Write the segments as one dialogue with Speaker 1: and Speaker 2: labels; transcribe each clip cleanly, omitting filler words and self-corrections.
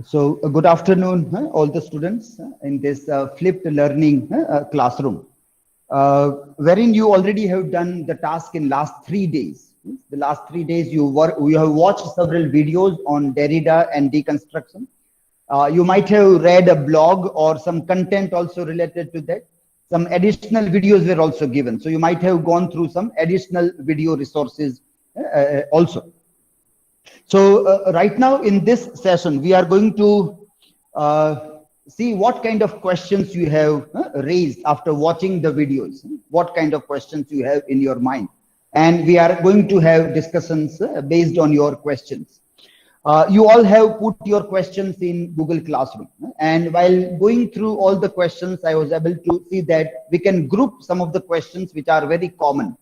Speaker 1: So, good afternoon, all the students in this flipped learning classroom, wherein you already have done the task in last 3 days. The last 3 days you have watched several videos on Derrida and deconstruction. You might have read a blog or some content also related to that. Some additional videos were also given. So you might have gone through some additional video resources also. So right now in this session, we are going to see what kind of questions you have raised after watching the videos, what kind of questions you have in your mind. And we are going to have discussions based on your questions. You all have put your questions in Google Classroom. And while going through all the questions, I was able to see that we can group some of the questions which are very common.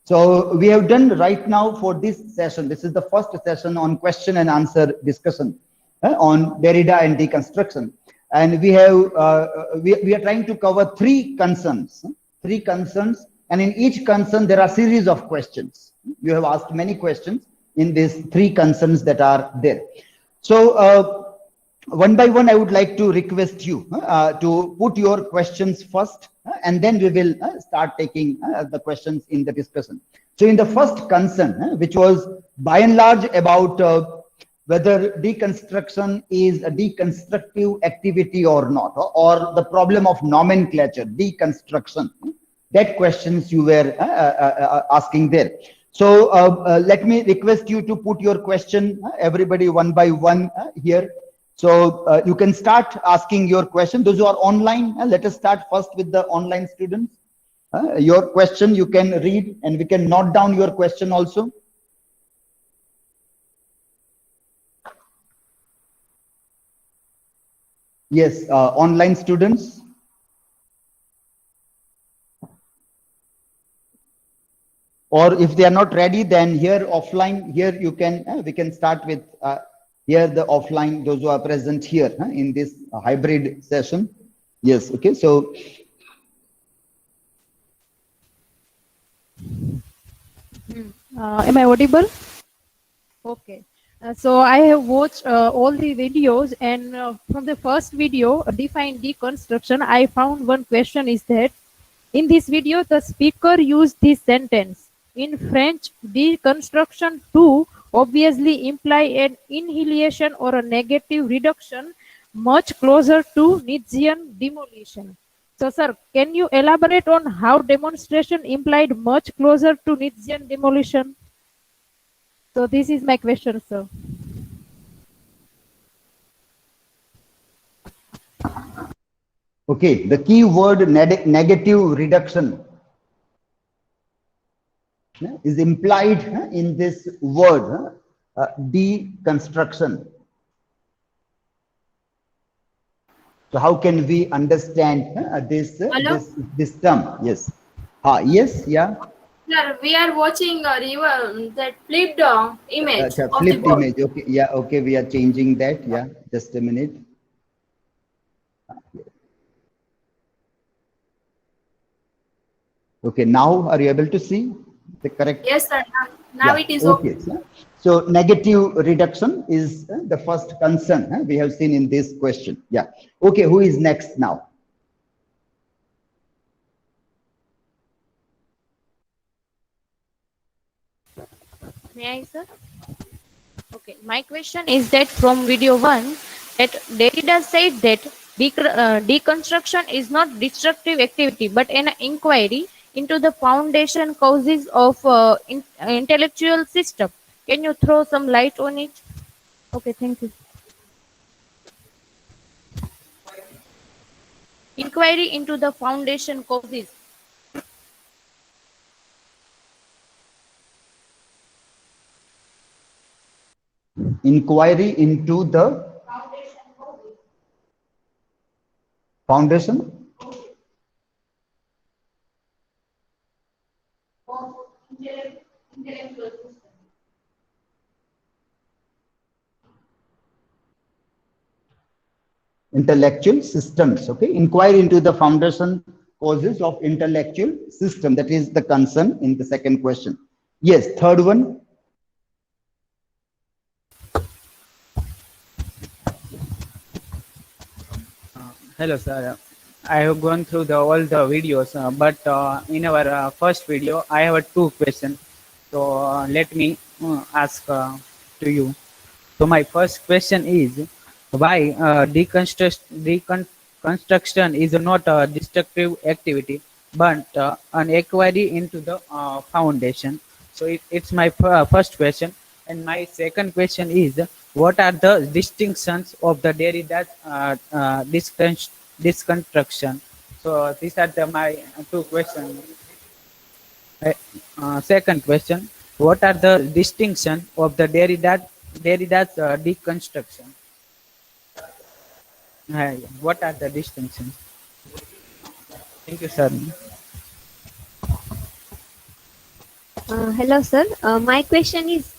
Speaker 1: So we have done right now for this session. This is the first session on question and answer discussion on Derrida and deconstruction. And we have we are trying to cover three concerns, and in each concern there are series of questions. You have asked many questions in these three concerns that are there. So one by one, I would like to request you to put your questions first, and then we will start taking the questions in the discussion. So in the first concern, which was by and large about whether deconstruction is a deconstructive activity or not, or the problem of nomenclature, deconstruction, that questions you were asking there. So let me request you to put your question, everybody one by one here. So you can start asking your question. Those who are online, let us start first with the online students. Your question you can read, and we can note down your question also. Yes, online students. Or if they are not ready, then here offline, here you can, we can start with here the offline, those who are present here in this hybrid session. Yes, okay, so.
Speaker 2: Am I audible? Okay. So I have watched all the videos, and from the first video, define deconstruction, I found one question is that in this video, the speaker used this sentence. In French, deconstruction too obviously imply an annihilation or a negative reduction much closer to Nietzschean demolition. So, sir, can you elaborate on how demonstration implied much closer to Nietzschean demolition? So, this is my question, sir.
Speaker 1: Okay, the key word negative reduction is implied in this word deconstruction. So how can we understand this term? Yes. Yes, yeah.
Speaker 3: Sir, we are watching that flipped image.
Speaker 1: Flipped image. Okay, yeah, okay, we are changing that. Yeah, just a minute. Okay, now are you able to see the correct?
Speaker 3: Yes, sir. Now
Speaker 1: yeah,
Speaker 3: it is
Speaker 1: okay. So negative reduction is the first concern we have seen in this question. Yeah. Okay, who is next now?
Speaker 2: May I, sir? Okay, my question is that from video 1, that Derrida said that deconstruction is not destructive activity, but an inquiry into the foundation causes of intellectual system. Can you throw some light on it? Okay, thank you. Inquiry into the foundation causes.
Speaker 1: Inquiry into the foundation. Intellectual systems. Okay, inquiry into the foundation causes of intellectual system. That is the concern in the second question. Yes, third one.
Speaker 4: Hello, sir. I have gone through all the videos, but in our first video, I have two questions. So let me ask to you. So my first question is why deconstruction is not a destructive activity, but an inquiry into the foundation. So it's my first question, and my second question is what are the distinctions of the Derrida's deconstruction? So these are my two questions. Second question: what are the distinctions of the Derrida's deconstruction? What are the distinctions? Thank you, sir.
Speaker 5: Hello, sir. My question is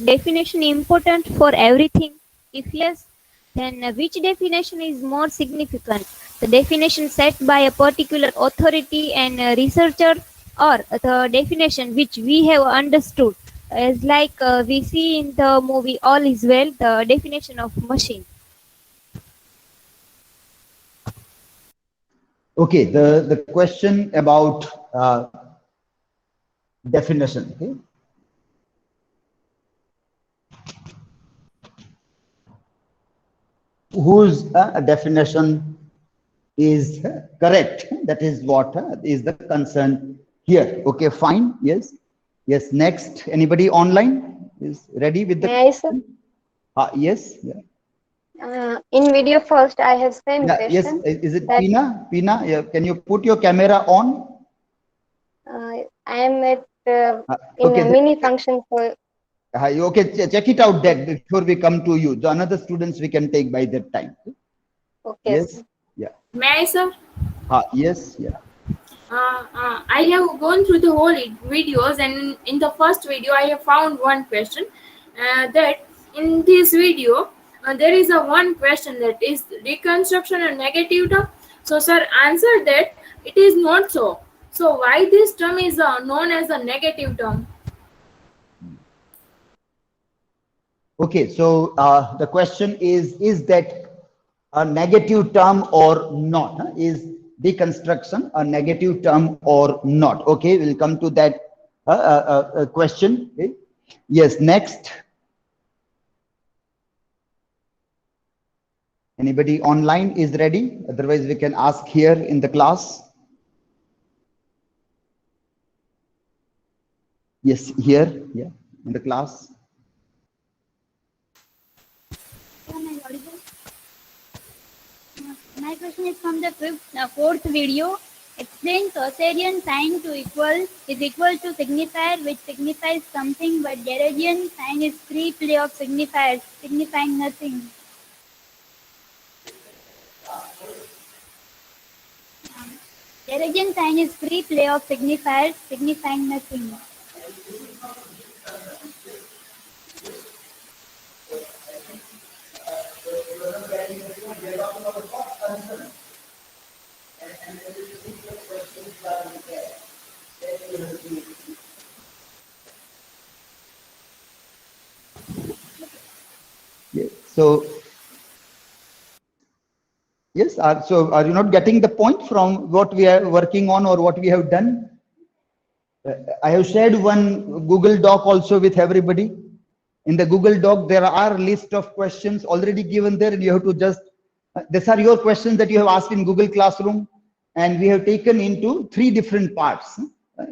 Speaker 5: definition important for everything? If yes, then which definition is more significant? The definition set by a particular authority and researcher, or the definition which we have understood, as like we see in the movie All Is Well, the definition of machine.
Speaker 1: Okay, the question about definition. Okay. Whose definition is correct? That is what is the concern here. Okay, fine. Yes. Yes. Next, anybody online is ready with the
Speaker 6: May I, sir?
Speaker 1: yes. Yeah.
Speaker 6: In video first, I have same
Speaker 1: Yeah, yes.
Speaker 6: question.
Speaker 1: Is it
Speaker 6: that,
Speaker 1: Pina? Pina, yeah. Can you put your camera on?
Speaker 6: I am at in
Speaker 1: okay,
Speaker 6: a mini function for.
Speaker 1: okay, check it out that before we come to you. The another students we can take by that time.
Speaker 6: Okay.
Speaker 1: Yes.
Speaker 6: Sir.
Speaker 1: Yeah.
Speaker 3: May I, sir?
Speaker 1: Yes. Yeah.
Speaker 3: I have gone through the whole videos, and in the first video, I have found one question that in this video there is a one question that is reconstruction a negative term. So, sir, answer that it is not so. So, why this term is known as a negative term?
Speaker 1: Okay, so the question is that a negative term or not? Is deconstruction a negative term or not? Okay, we'll come to that question. Okay. Yes, next. Anybody online is ready? Otherwise, we can ask here in the class. Yes, here, yeah, in the class.
Speaker 7: My question is from the fourth video. Explain Saussurian sign to equal is equal to signifier which signifies something, but Derridian sign is free play of signifiers signifying nothing. Derridian sign is free play of signifiers signifying nothing.
Speaker 1: Yeah. So, yes, so are you not getting the point from what we are working on or what we have done? I have shared one Google Doc also with everybody. In the Google Doc, there are a list of questions already given there, and you have to just, these are your questions that you have asked in Google Classroom, and we have taken into 3 different parts,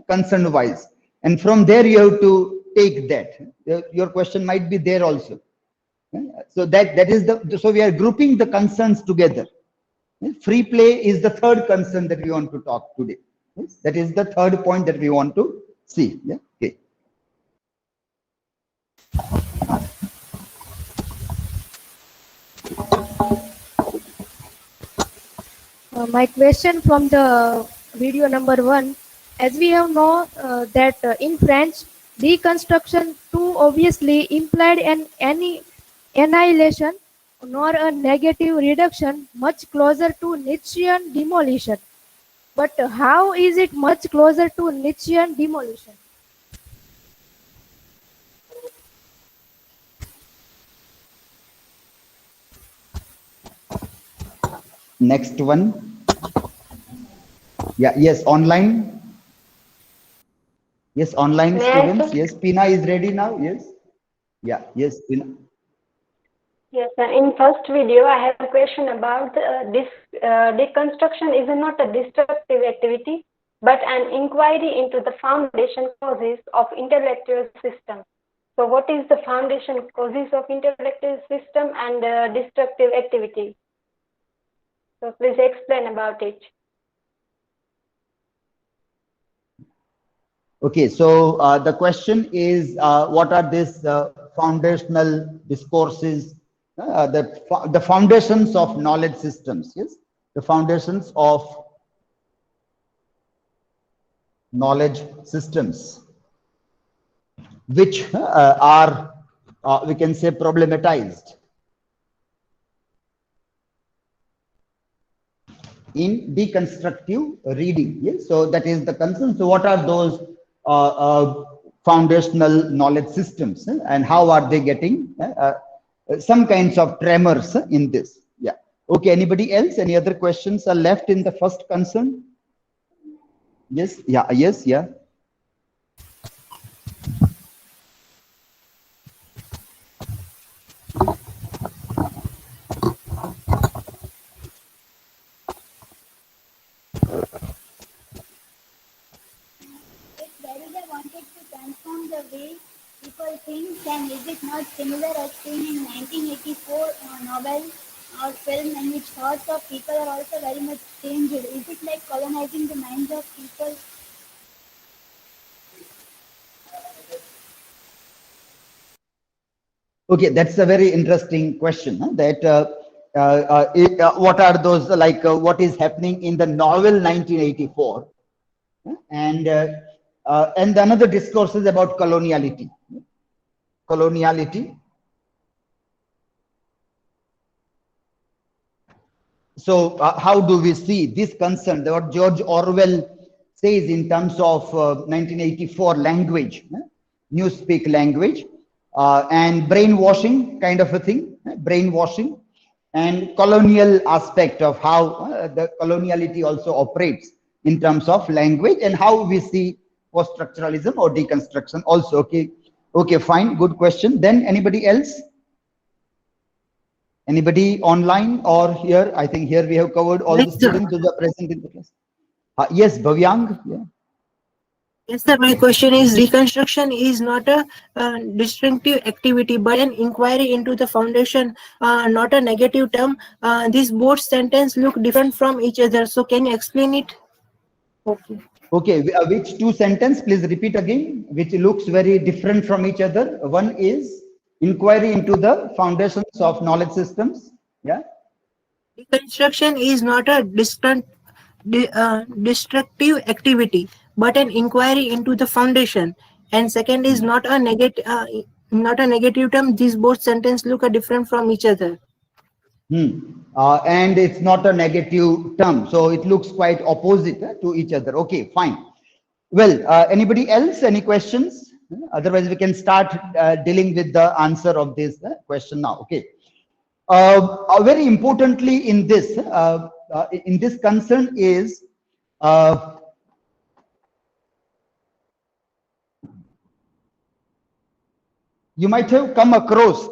Speaker 1: concern wise. And from there, you have to take that. Your question might be there also. So that is so we are grouping the concerns together. Free play is the third concern that we want to talk today. That is the third point that we want to see. Yeah. Okay.
Speaker 2: My question from the video number 1, as we have known that in French, deconstruction too obviously implied any annihilation nor a negative reduction, much closer to Nietzschean demolition. But how is it much closer to Nietzschean demolition?
Speaker 1: Next one. Yeah, yes, online. Yes, online
Speaker 6: May I
Speaker 1: students.
Speaker 6: say?
Speaker 1: Yes, Pina is ready now. Yes. Yeah, yes, Pina.
Speaker 6: Yes, sir. In first video, I have a question about this deconstruction is not a destructive activity, but an inquiry into the foundation causes of intellectual system. So, what is the foundation causes of intellectual system and destructive activity? So, please explain about it.
Speaker 1: Okay, so the question is, what are these foundational discourses, the foundations of knowledge systems? Yes, the foundations of knowledge systems, which are, we can say, problematized in deconstructive reading. Yes, so that is the concern. So what are those foundational knowledge systems, and how are they getting some kinds of tremors in this? Yeah. Okay, anybody else? Any other questions are left in the first concern? Yes, yeah, yes, yeah.
Speaker 7: If Derrida wanted to transform the way people think, then is it not similar as seen in 1984 novel or film in which thoughts of people are also very much changed? Is it like colonizing the minds of people?
Speaker 1: Okay, that's a very interesting question. That what are those, like what is happening in the novel 1984, and another discourse is about coloniality. Coloniality. So how do we see this concern? What George Orwell says in terms of 1984 language, newspeak language, and brainwashing kind of a thing, brainwashing, and colonial aspect of how the coloniality also operates in terms of language, and how we see post-structuralism or deconstruction also. Okay, okay, fine, good question. Then anybody else? Anybody online or here? I think here we have covered all the students who are present in the class. Yes, Bhavyang. Yeah.
Speaker 8: Yes, sir. My question is: reconstruction is not a destructive activity, but an inquiry into the foundation, not a negative term. These both sentences look different from each other. So, can you explain it? Okay.
Speaker 1: Okay, which two sentences? Please repeat again. Which looks very different from each other. One is inquiry into the foundations of knowledge systems. Yeah.
Speaker 8: Reconstruction is not a destructive activity, but an inquiry into the foundation. And second is not a negative term. These both sentences look different from each other.
Speaker 1: And it's not a negative term, so it looks quite opposite to each other. Okay, fine. Well, anybody else? Any questions? Otherwise, we can start dealing with the answer of this question now. Okay. Very importantly, in this concern is you might have come across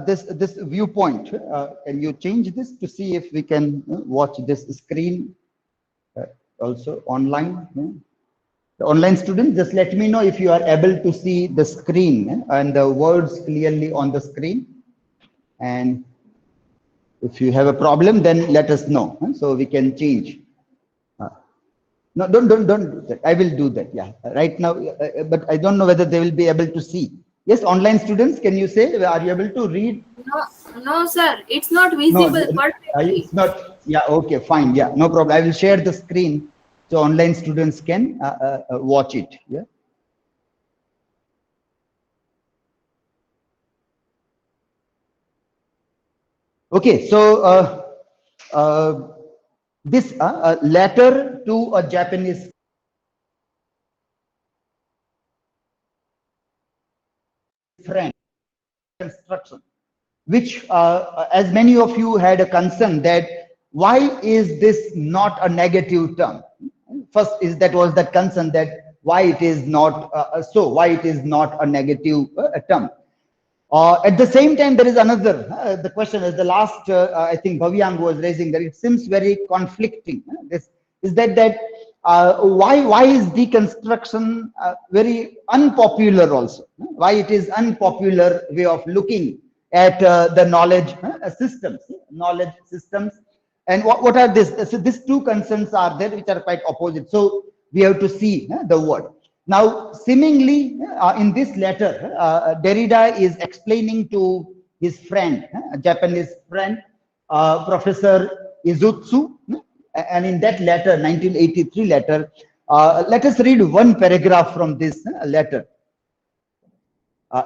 Speaker 1: this viewpoint. Can you change this to see if we can watch this screen also online? The online students, just let me know if you are able to see the screen and the words clearly on the screen. And if you have a problem, then let us know so we can change. No, don't do that. I will do that. Yeah, right now, but I don't know whether they will be able to see. Yes, online students, can you say, are you able to read?
Speaker 3: No, sir. It's not visible perfectly.
Speaker 1: It's not. Yeah, okay, fine. Yeah, no problem. I will share the screen so online students can watch it. Yeah. Okay, so this letter to a Japanese friend, construction, which as many of you had a concern that why is this not a negative term? First is that was the concern that why it is not why it is not a negative term. At the same time, there is another, the question is the last, I think Bhavyang was raising, that it seems very conflicting. This is that why is deconstruction very unpopular also? Why it is unpopular way of looking at the knowledge systems. And what are this? So these two concerns are there which are quite opposite. So we have to see the word. Now, seemingly in this letter, Derrida is explaining to his friend, a Japanese friend, Professor Izutsu, and in that letter, 1983 letter, let us read one paragraph from this letter.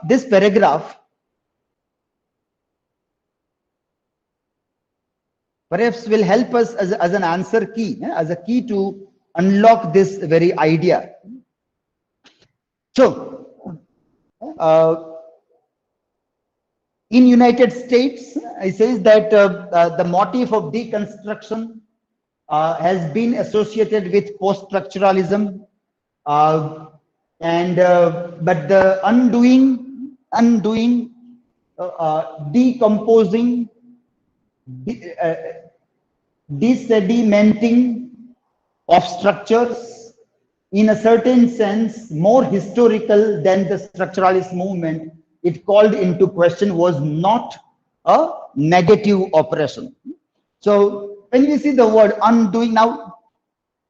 Speaker 1: This paragraph perhaps will help us as an answer key, as a key to unlock this very idea. So, in United States, it says that the motif of deconstruction has been associated with post-structuralism, but the undoing, decomposing, desedimenting of structures, in a certain sense, more historical than the structuralist movement, it called into question was not a negative operation. So when we see the word undoing, now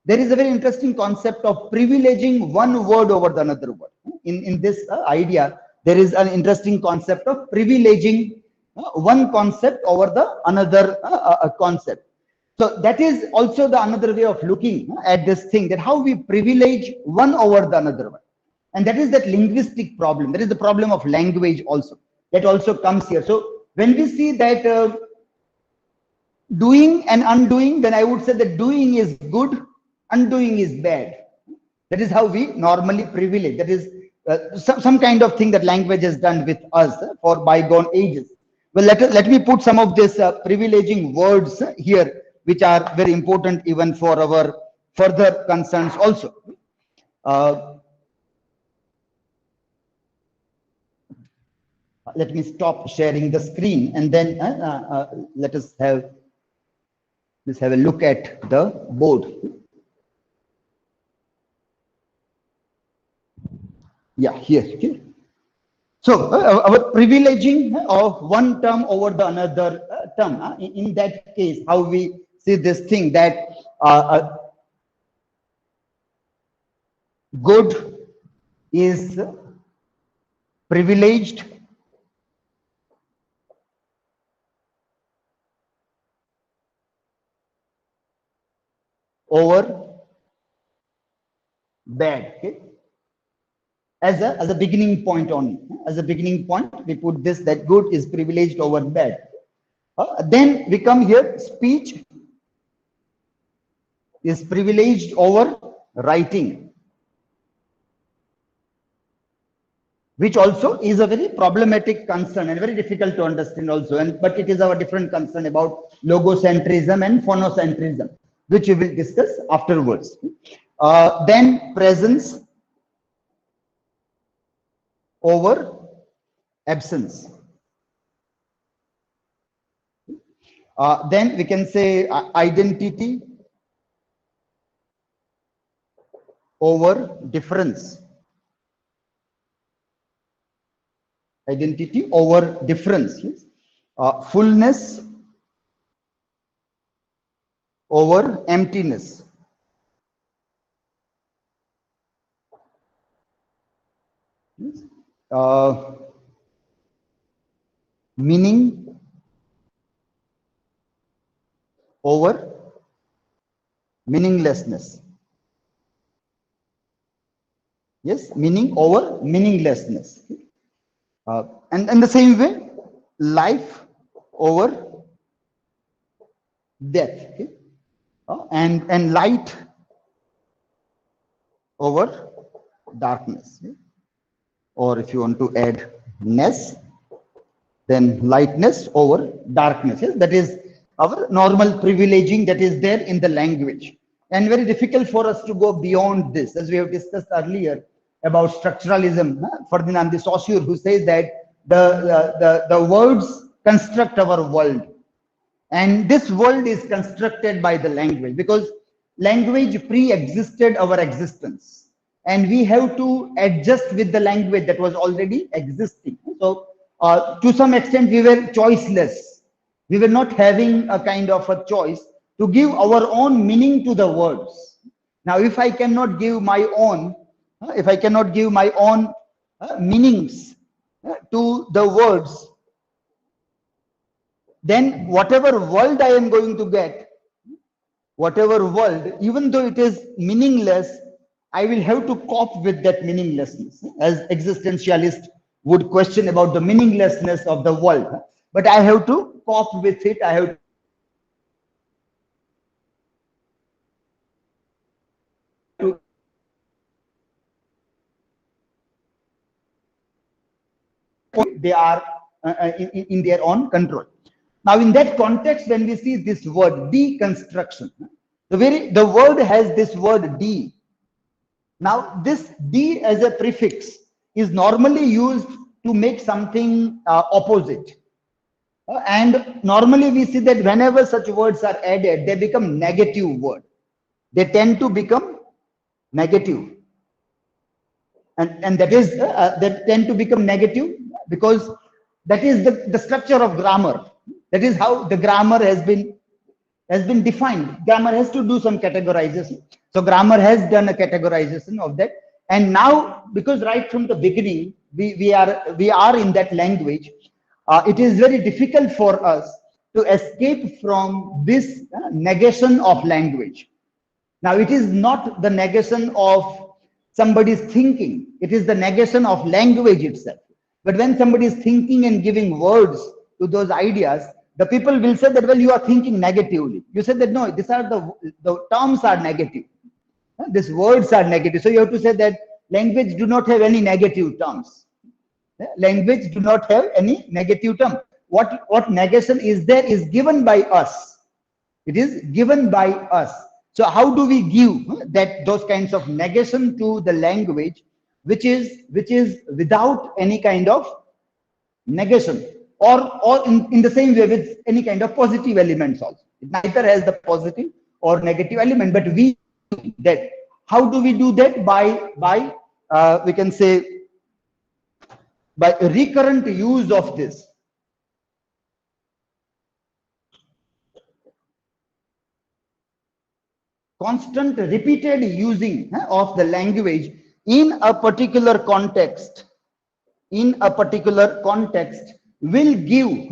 Speaker 1: there is a very interesting concept of privileging one word over the another word. In this idea, there is an interesting concept of privileging one concept over the another concept. So that is also the another way of looking at this thing, that how we privilege one over the another one. And that is that linguistic problem. That is the problem of language also. That also comes here. So when we see that doing and undoing, then I would say that doing is good, undoing is bad. That is how we normally privilege. That is some kind of thing that language has done with us for bygone ages. Well, let me put some of this privileging words here, which are very important even for our further concerns also. Let me stop sharing the screen, and then let us have a look at the board. Yeah, here. So our privileging of one term over the another term. In that case, how we see this thing, that good is privileged over bad. Okay? As a beginning point only. As a beginning point, we put this, that good is privileged over bad. Then we come here, speech is privileged over writing, which also is a very problematic concern and very difficult to understand also. But it is our different concern about logocentrism and phonocentrism, which we will discuss afterwards. Then presence over absence. Then we can say identity over difference. Identity over difference. Yes. Fullness over emptiness. Yes. Meaning over meaninglessness. Yes, meaning over meaninglessness. And in the same way, life over death. Okay? And light over darkness. Okay? Or if you want to add ness, then lightness over darkness. Yes? That is our normal privileging that is there in the language. And very difficult for us to go beyond this, as we have discussed earlier about structuralism. Ferdinand de Saussure, who says that the words construct our world. And this world is constructed by the language, because language pre-existed our existence. And we have to adjust with the language that was already existing. So to some extent, we were choiceless. We were not having a kind of a choice to give our own meaning to the words. Now, if I cannot give my own, meanings to the words, then whatever world I am going to get, whatever world, even though it is meaningless, I will have to cope with that meaninglessness, as existentialists would question about the meaninglessness of the world. But I have to cope with it. I have to they are in their own control. Now, in that context, when we see this word deconstruction, the word has this word de. Now, this de as a prefix is normally used to make something opposite. And normally we see that whenever such words are added, they become negative words. They tend to become negative. And that is, they tend to become negative because that is the structure of grammar. That is how the grammar has been defined. Grammar has to do some categorization. So grammar has done a categorization of that. And now, because right from the beginning, we are in that language, it is very difficult for us to escape from this negation of language. Now, it is not the negation of somebody's thinking. It is the negation of language itself. But when somebody is thinking and giving words to those ideas, the people will say that, well, you are thinking negatively. You said that, no, these are the terms are negative. These words are negative. So you have to say that language do not have any negative terms. Language do not have any negative term. What negation is there is given by us. It is given by us. So how do we give those kinds of negation to the language, which is without any kind of negation, or in the same way with any kind of positive elements also. It neither has the positive or negative element, but we do that. How do we do that? By we can say by recurrent use of this. Constant repeated using of the language in a particular context, will give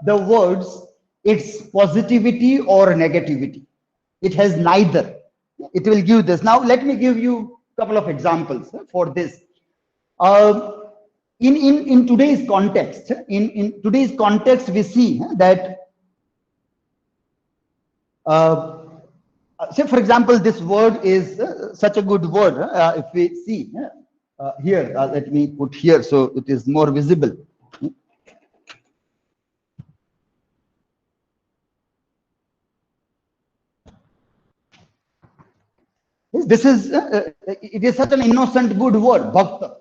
Speaker 1: the words its positivity or negativity. It has neither. It will give this. Now, let me give you a couple of examples for this. In today's context, in today's context, we see that, say for example, this word is such a good word. If we see here, let me put here so it is more visible. This is it is such an innocent good word, bhakta.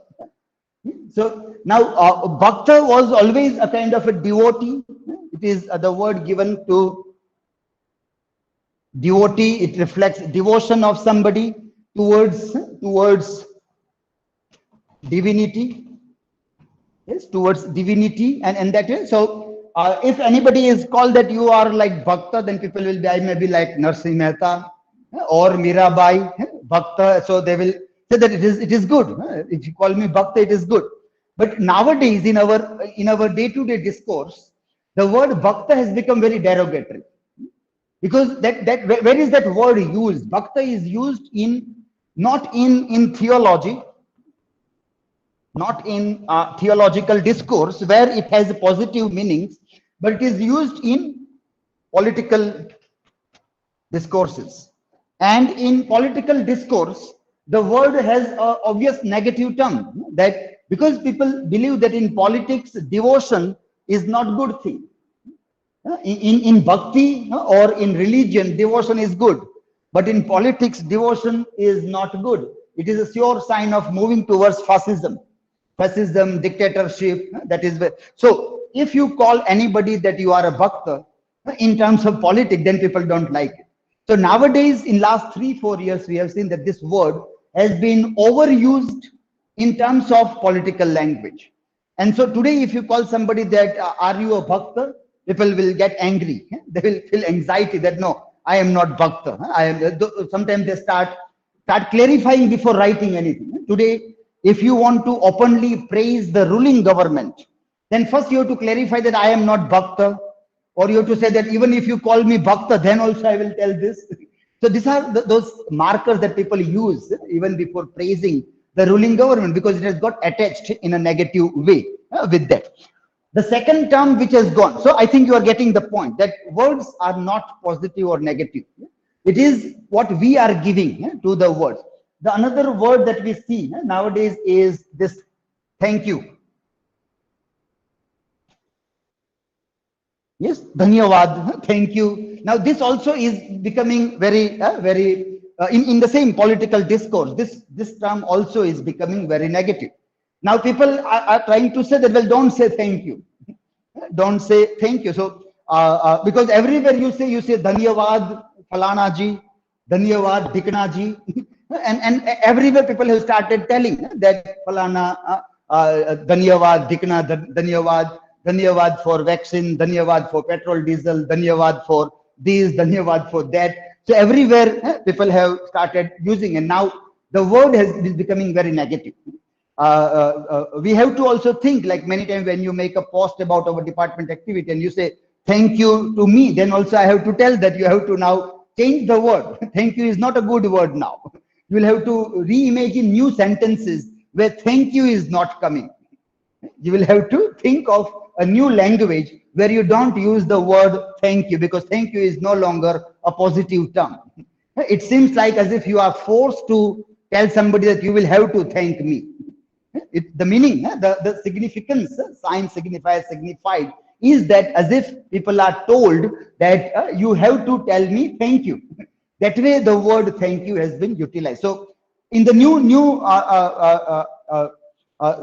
Speaker 1: So now bhakta was always a kind of a devotee. It is the word given to devotee. It reflects devotion of somebody towards divinity. Yes, towards divinity, and that is so. If anybody is called that you are like bhakta, then people will be, I may be like Narsimha Mehta or Mirabai, bhakta. So they will say that it is good. If you call me bhakta, it is good. But nowadays, in our day-to-day discourse, the word bhakta has become very derogatory. Because where is that word used? Bhakta is used not in theology, not in theological discourse where it has positive meanings, but it is used in political discourses. And in political discourse, the word has an obvious negative term, that because people believe that in politics, devotion is not good thing. In bhakti or in religion, devotion is good. But in politics, devotion is not good. It is a sure sign of moving towards fascism, dictatorship. That is so. If you call anybody that you are a bhakta in terms of politics, then people don't like it. So nowadays, in last 3-4 years, we have seen that this word has been overused in terms of political language. And so today, if you call somebody that are you a bhakta, people will get angry. They will feel anxiety that no, I am not bhakta. I am. Sometimes they start clarifying before writing anything. Today, if you want to openly praise the ruling government, then first you have to clarify that I am not bhakta, or you have to say that even if you call me bhakta, then also I will tell this. So these are those markers that people use even before praising the ruling government, because it has got attached in a negative way with that. The second term which has gone. So I think you are getting the point that words are not positive or negative. It is what we are giving to the words. The another word that we see nowadays is this thank you. Yes, dhanyavad, thank you. Now this also is becoming very in the same political discourse. This term also is becoming very negative. Now people are trying to say that, well, don't say thank you. Don't say thank you. So because everywhere you say dhanyavad falana ji, dhanyavad dhikna ji, and everywhere people have started telling that falana dhanyavad dhikna, dhanyavad for vaccine, dhanyavad for petrol, diesel, dhanyavad for this, dhanyavad for that. So everywhere people have started using, and now the word is becoming very negative. We have to also think, like many times when you make a post about our department activity and you say thank you to me, then also I have to tell that you have to now change the word. Thank you is not a good word now. You will have to reimagine new sentences where thank you is not coming. You will have to think of a new language where you don't use the word thank you, because thank you is no longer a positive term. It seems like as if you are forced to tell somebody that you will have to thank me. The meaning, the significance, sign signifies signified, is that as if people are told that you have to tell me thank you. That way the word thank you has been utilized. So in the new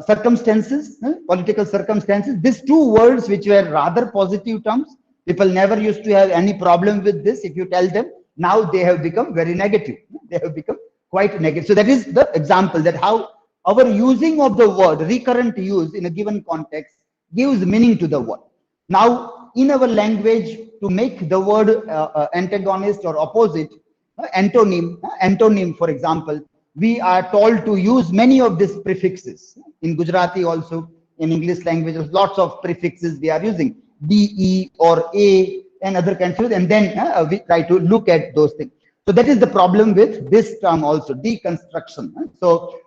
Speaker 1: circumstances, political circumstances, these two words which were rather positive terms, people never used to have any problem with this. If you tell them, now they have become very negative. They have become quite negative. So that is the example that how our using of the word, recurrent use in a given context, gives meaning to the word. Now, in our language, to make the word antagonist or opposite, antonym, for example, we are told to use many of these prefixes. In Gujarati also, in English language, lots of prefixes we are using, de or a and other kinds of, and then we try to look at those things. So that is the problem with this term also, deconstruction. So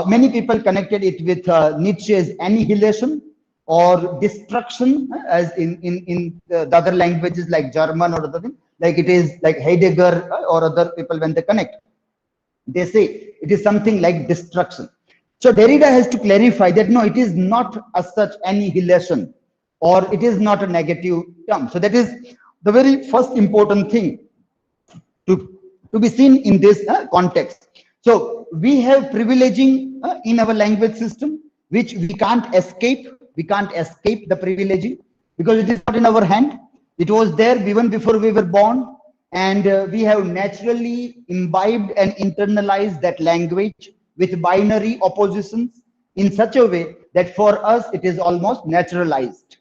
Speaker 1: many people connected it with Nietzsche's annihilation or destruction, as in the other languages like German or other thing, like it is like Heidegger or other people when they connect. They say it is something like destruction. So Derrida has to clarify that no, it is not as such annihilation, or it is not a negative term. So that is the very first important thing to be seen in this context. So we have privileging in our language system, which we can't escape. We can't escape the privileging because it is not in our hand. It was there even before we were born. And we have naturally imbibed and internalized that language with binary oppositions in such a way that for us it is almost naturalized.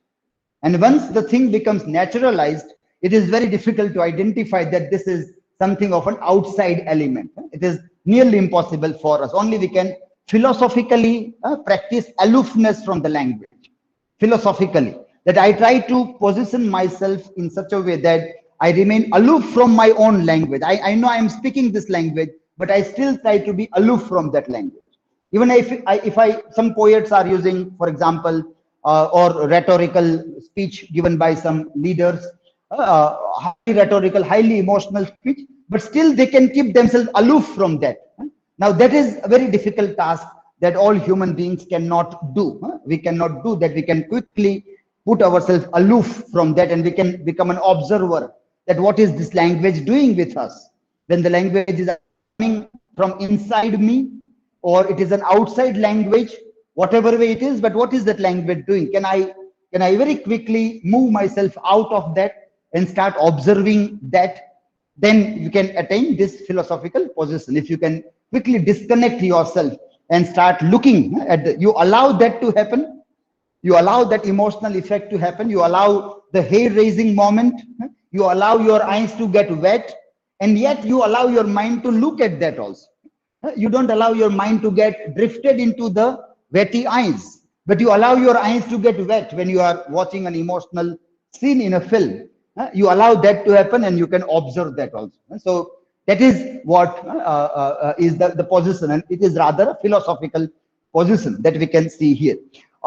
Speaker 1: And once the thing becomes naturalized, it is very difficult to identify that this is something of an outside element. It is nearly impossible for us. Only we can philosophically practice aloofness from the language. Philosophically, that I try to position myself in such a way that I remain aloof from my own language. I know I am speaking this language, but I still try to be aloof from that language. Even if some poets are using, for example, or rhetorical speech given by some leaders, highly rhetorical, highly emotional speech, but still they can keep themselves aloof from that. Now that is a very difficult task that all human beings cannot do. We cannot do that. We can quickly put ourselves aloof from that, and we can become an observer that what is this language doing with us, when the language is coming from inside me, or it is an outside language, whatever way it is, but what is that language doing? Can I very quickly move myself out of that and start observing that? Then you can attain this philosophical position. If you can quickly disconnect yourself and start looking at you allow that to happen, you allow that emotional effect to happen, you allow the hair raising moment, you allow your eyes to get wet, and yet you allow your mind to look at that also. You don't allow your mind to get drifted into the wetty eyes, but you allow your eyes to get wet when you are watching an emotional scene in a film. You allow that to happen, and you can observe that also. So that is what is the position, and it is rather a philosophical position that we can see here.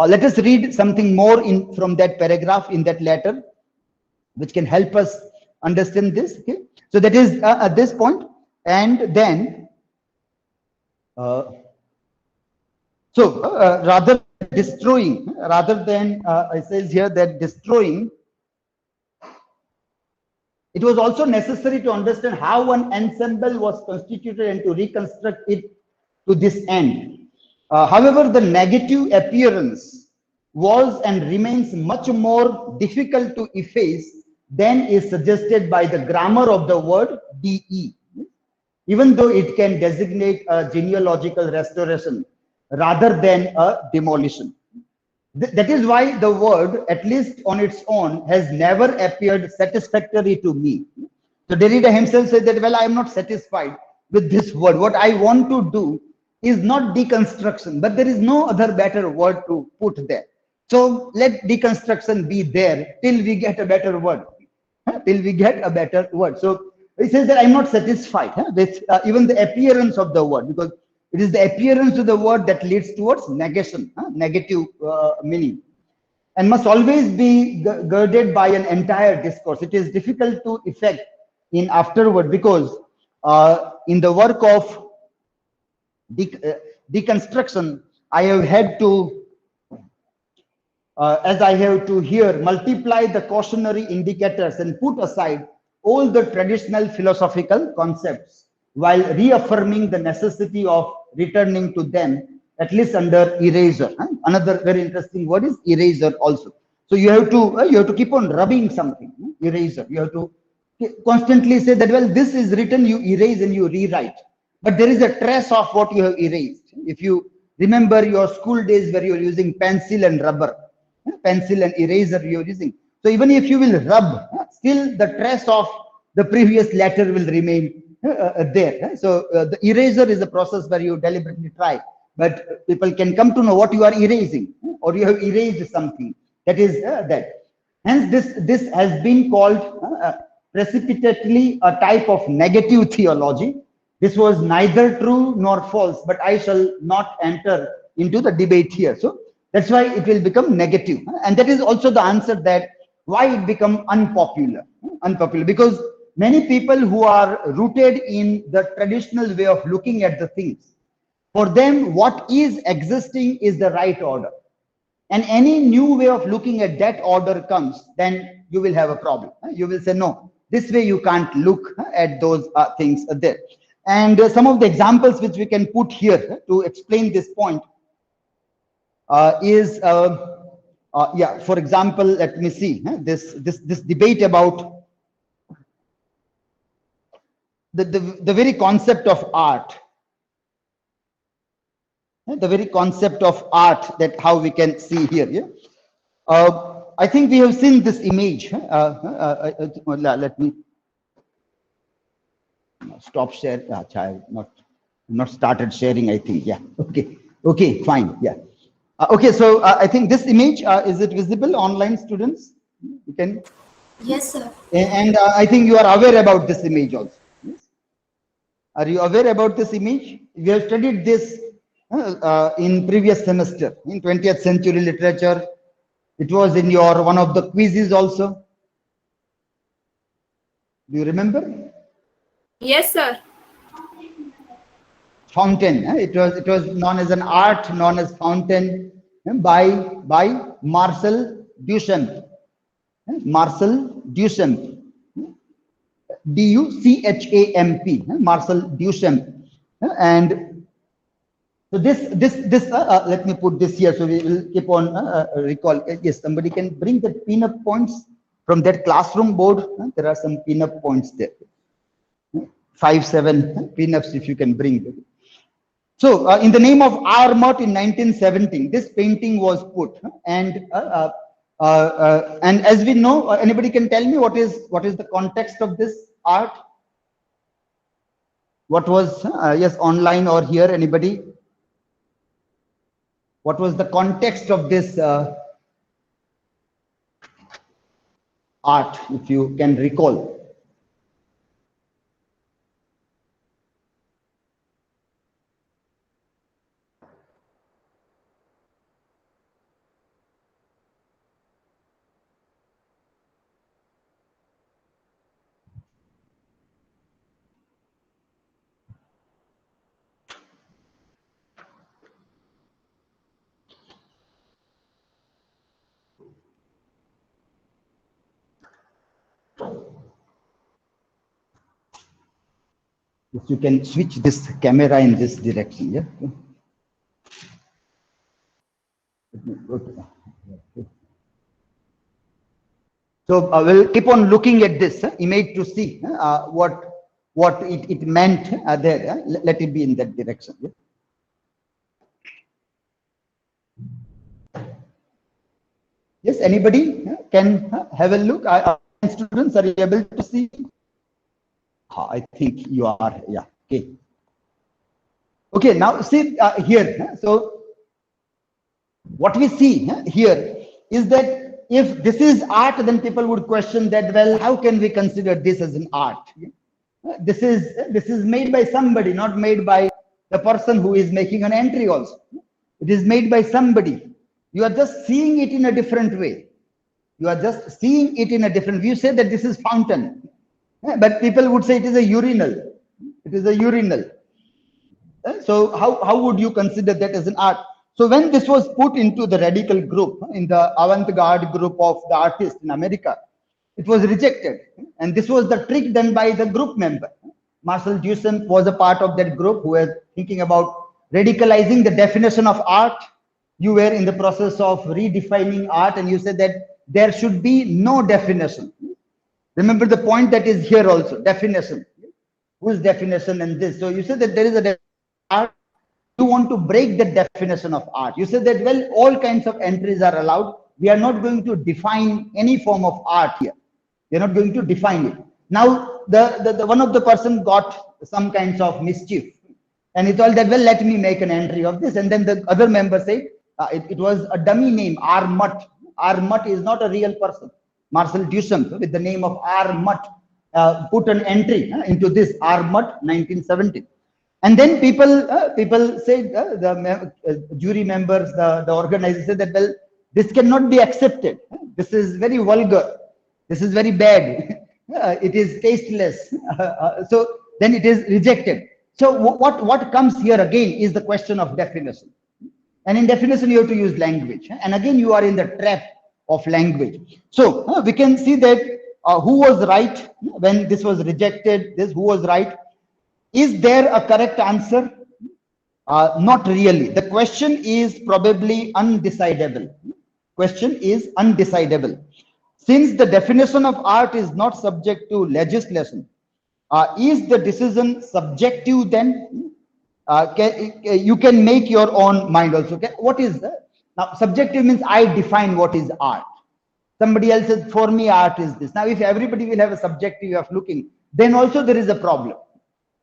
Speaker 1: Let us read something more from that paragraph in that letter, which can help us understand this. Okay, so that is at this point, and then rather destroying, rather than it says here that destroying, it was also necessary to understand how an ensemble was constituted and to reconstruct it to this end. However, the negative appearance was and remains much more difficult to efface than is suggested by the grammar of the word de, even though it can designate a genealogical restoration rather than a demolition. That is why the word, at least on its own, has never appeared satisfactory to me. So Derrida himself said that, well, I am not satisfied with this word. What I want to do is not deconstruction, but there is no other better word to put there. So let deconstruction be there till we get a better word, till we get a better word. So he says that I'm not satisfied with even the appearance of the word, because it is the appearance of the word that leads towards negation, negative meaning, and must always be girded by an entire discourse. It is difficult to effect in afterward, because in the work of deconstruction, I have had to, as I have to here, multiply the cautionary indicators and put aside all the traditional philosophical concepts, while reaffirming the necessity of returning to them, at least under erasure. Another very interesting word is erasure also. So you have to keep on rubbing something, erasure. You have to constantly say that, well, this is written, you erase and you rewrite, but there is a trace of what you have erased. If you remember your school days where you are using pencil and rubber, pencil and eraser you are using. So even if you will rub, still the trace of the previous letter will remain there. So the eraser is a process where you deliberately try, but people can come to know what you are erasing, or you have erased something. That is that. Hence, this has been called precipitately a type of negative theology. This was neither true nor false, but I shall not enter into the debate here. So that's why it will become negative, and that is also the answer that why it become unpopular, because many people who are rooted in the traditional way of looking at the things, for them what is existing is the right order, and any new way of looking at that order comes, then you will have a problem. You will say, no, this way you can't look at those things there. And some of the examples which we can put here to explain this point is for example, let me see this debate about the very concept of art, the very concept of art, that how we can see here. I think we have seen this image. Let me stop share. I have not started sharing, I think. Yeah. Okay, fine. Yeah. Okay, so I think this image, is it visible online, students? You can.
Speaker 3: Yes, sir.
Speaker 1: And I think you are aware about this image also. Yes? Are you aware about this image? We have studied this in previous semester in 20th century literature. It was in your one of the quizzes also. Do you remember?
Speaker 3: Yes, sir.
Speaker 1: Fountain. It was known as an art known as fountain by Marcel Duchamp. Marcel Duchamp. D-U-C-H-A-M-P. Marcel Duchamp. And so this let me put this here so we will keep on recall. Yes, somebody can bring the pin-up points from that classroom board. There are some pin-up points there. 5-7 pin-ups if you can bring them. So in the name of R. Mott in 1917, this painting was put, and as we know, anybody can tell me what is the context of this art? What was yes, online or here? Anybody? What was the context of this art, if you can recall? If you can switch this camera in this direction, yeah. So we'll keep on looking at this image to see what it meant there. Let it be in that direction. Yeah? Yes, anybody can have a look. Students are able to see. I think you are. Yeah. Okay. Okay. Now see here. So what we see here is that if this is art, then people would question that, well, how can we consider this as an art? This is made by somebody, not made by the person who is making an entry also. It is made by somebody. You are just seeing it in a different way. You are just seeing it in a different view. You say that this is fountain, but people would say it is a urinal. It is a urinal. So how would you consider that as an art? So when this was put into the radical group, in the avant-garde group of the artists in America, it was rejected. And this was the trick done by the group member. Marcel Duchamp was a part of that group who was thinking about radicalizing the definition of art. You were in the process of redefining art, and you said that there should be no definition. Remember the point that is here also, definition. Whose definition and this? So you said that there is a art. You want to break the definition of art. You said that, well, all kinds of entries are allowed. We are not going to define any form of art here. We are not going to define it. Now, the one of the person got some kinds of mischief, and he told that, well, let me make an entry of this. And then the other member said, it was a dummy name, R. Mott. R. Mott is not a real person. Marcel Duchamp, with the name of R. Mott, put an entry into this, R. Mott, 1970. And then people said, the jury members, the organizers said that, well, this cannot be accepted. This is very vulgar. This is very bad. It is tasteless. So then it is rejected. So what comes here again is the question of definition. And in definition, you have to use language. And again, you are in the trap of language. So we can see that who was right when this was rejected, who was right. Is there a correct answer? Not really. The question is probably undecidable. Question is undecidable. Since the definition of art is not subject to legislation, is the decision subjective then? You can make your own mind also. Okay? What is that? Now, subjective means I define what is art. Somebody else says, for me, art is this. Now, if everybody will have a subjective way of looking, then also there is a problem.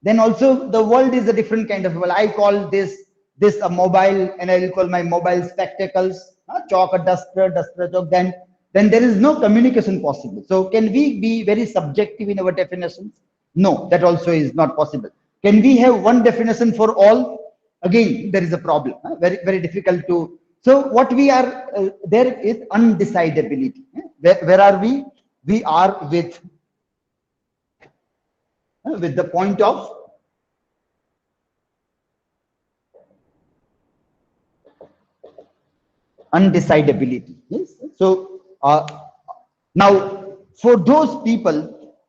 Speaker 1: Then also the world is a different kind of, well, I call this a mobile, and I will call my mobile spectacles, chalk a duster, duster a chalk, then there is no communication possible. So can we be very subjective in our definitions? No, that also is not possible. Can we have one definition for all? Again, there is a problem, very, very difficult to. So what we are, there is undecidability. Where are we? We are with the point of undecidability. Yes. So Now, for those people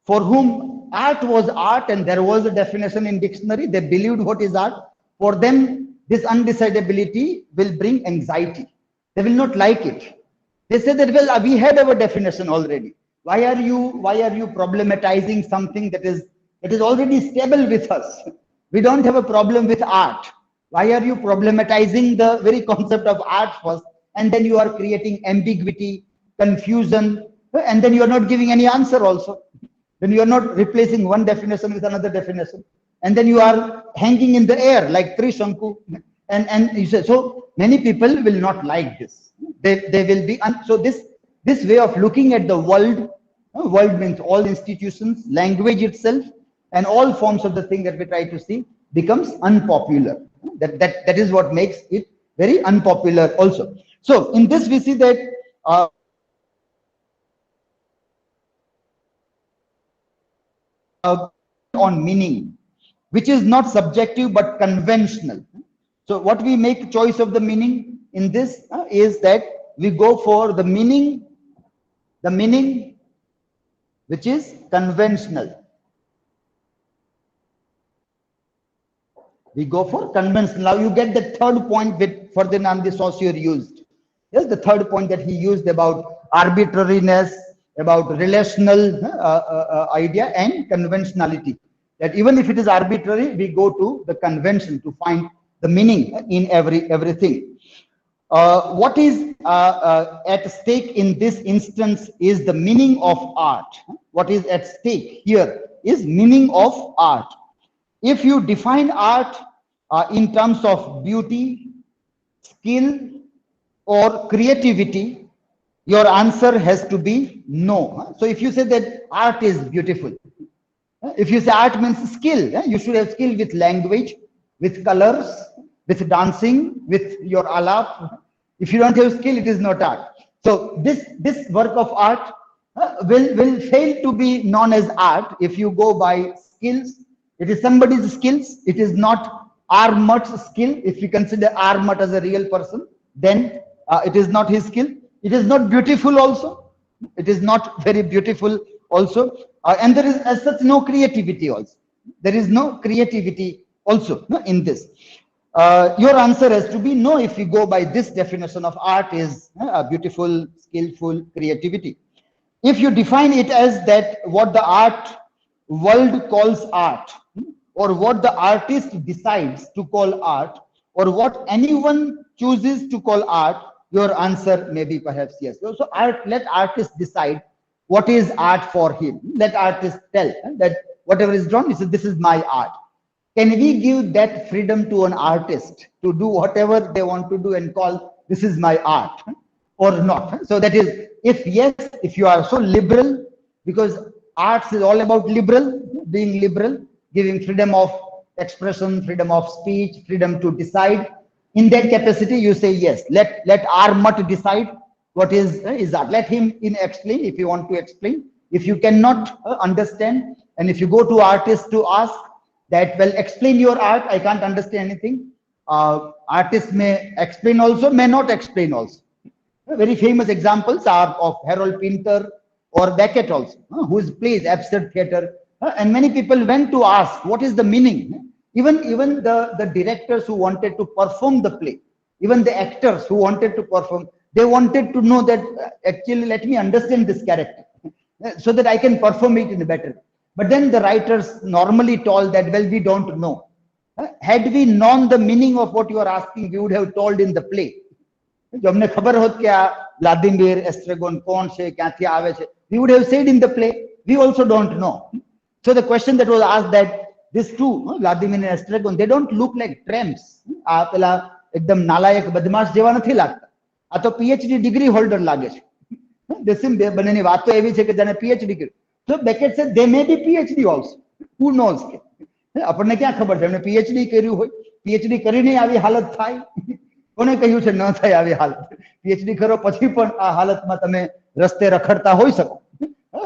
Speaker 1: for whom art was art and there was a definition in dictionary, they believed what is art. For them, this undecidability will bring anxiety. They will not like it. They say that, well, we had our definition already. Why are you problematizing something that is already stable with us? We don't have a problem with art. Why are you problematizing the very concept of art first, and then you are creating ambiguity, confusion, and then you are not giving any answer also. Then you are not replacing one definition with another definition, and then you are hanging in the air like Trishanku. And you say, so many people will not like this. They will be so this way of looking at the world. World means all institutions, language itself, and all forms of the thing that we try to see becomes unpopular. That is what makes it very unpopular also. So in this we see that on meaning, which is not subjective but conventional. So what we make choice of the meaning in this is that we go for the meaning which is conventional. We go for conventional. Now you get the third point that Ferdinand de Saussure used. Yes, the third point that he used about arbitrariness, about relational idea and conventionality. That even if it is arbitrary, we go to the convention to find the meaning in everything. What is at stake in this instance is the meaning of art. What is at stake here is meaning of art. If you define art in terms of beauty, skill, or creativity, your answer has to be no. So if you say that art is beautiful, if you say art means skill, you should have skill with language, with colors, with dancing, with your alap. If you don't have skill, it is not art. So this work of art will fail to be known as art if you go by skills. It is somebody's skills. It is not Armat's skill. If you consider Armat as a real person, then it is not his skill. It is not beautiful also. It is not very beautiful also. And there is as such no creativity also. There is no creativity also in this. Your answer has to be no if you go by this definition of art is beautiful, skillful, creativity. If you define it as that what the art world calls art, or what the artist decides to call art, or what anyone chooses to call art, your answer may be perhaps yes. So let artists decide what is art for him. Let artists tell that whatever is drawn, he says, this is my art. Can we give that freedom to an artist to do whatever they want to do and call this is my art or not? So that is, if yes, if you are so liberal, because arts is all about being liberal, giving freedom of expression, freedom of speech, freedom to decide. In that capacity, you say yes. Let Armat decide what is art. Let him explain if you want to explain. If you cannot understand, and if you go to artists to ask that, well, explain your art, I can't understand anything. Artists may explain also, may not explain also. Very famous examples are of Harold Pinter or Beckett also, whose plays absurd theater. And many people went to ask, what is the meaning? Even the directors who wanted to perform the play, even the actors who wanted to perform, they wanted to know that actually let me understand this character so that I can perform it in a better. But then the writers normally told that, well, we don't know. Had we known the meaning of what you are asking, we would have told in the play. Vladimir Estragon, we would have said in the play, we also don't know. So the question that was asked that these two, Vladimir and Estragon, they don't look like tramps. Ekdam nalayak badmash jeva nathi lagta. આ તો PhD degree holder લાગે છે. They seem બંનેની વાતો એવી છે કે જાણે PhD કર્યું. So Beckett said they may be PhD also. Who knows? આપણને ક્યાં ખબર છે એમને PhD કર્યું હોય, PhD કરીને આવી હાલત થાય. કોને કહ્યું છે ન થાય આવી હાલત? PhD કરો પછી પણ આ હાલતમાં તમે રસ્તે રખડતા હોઈ શકો.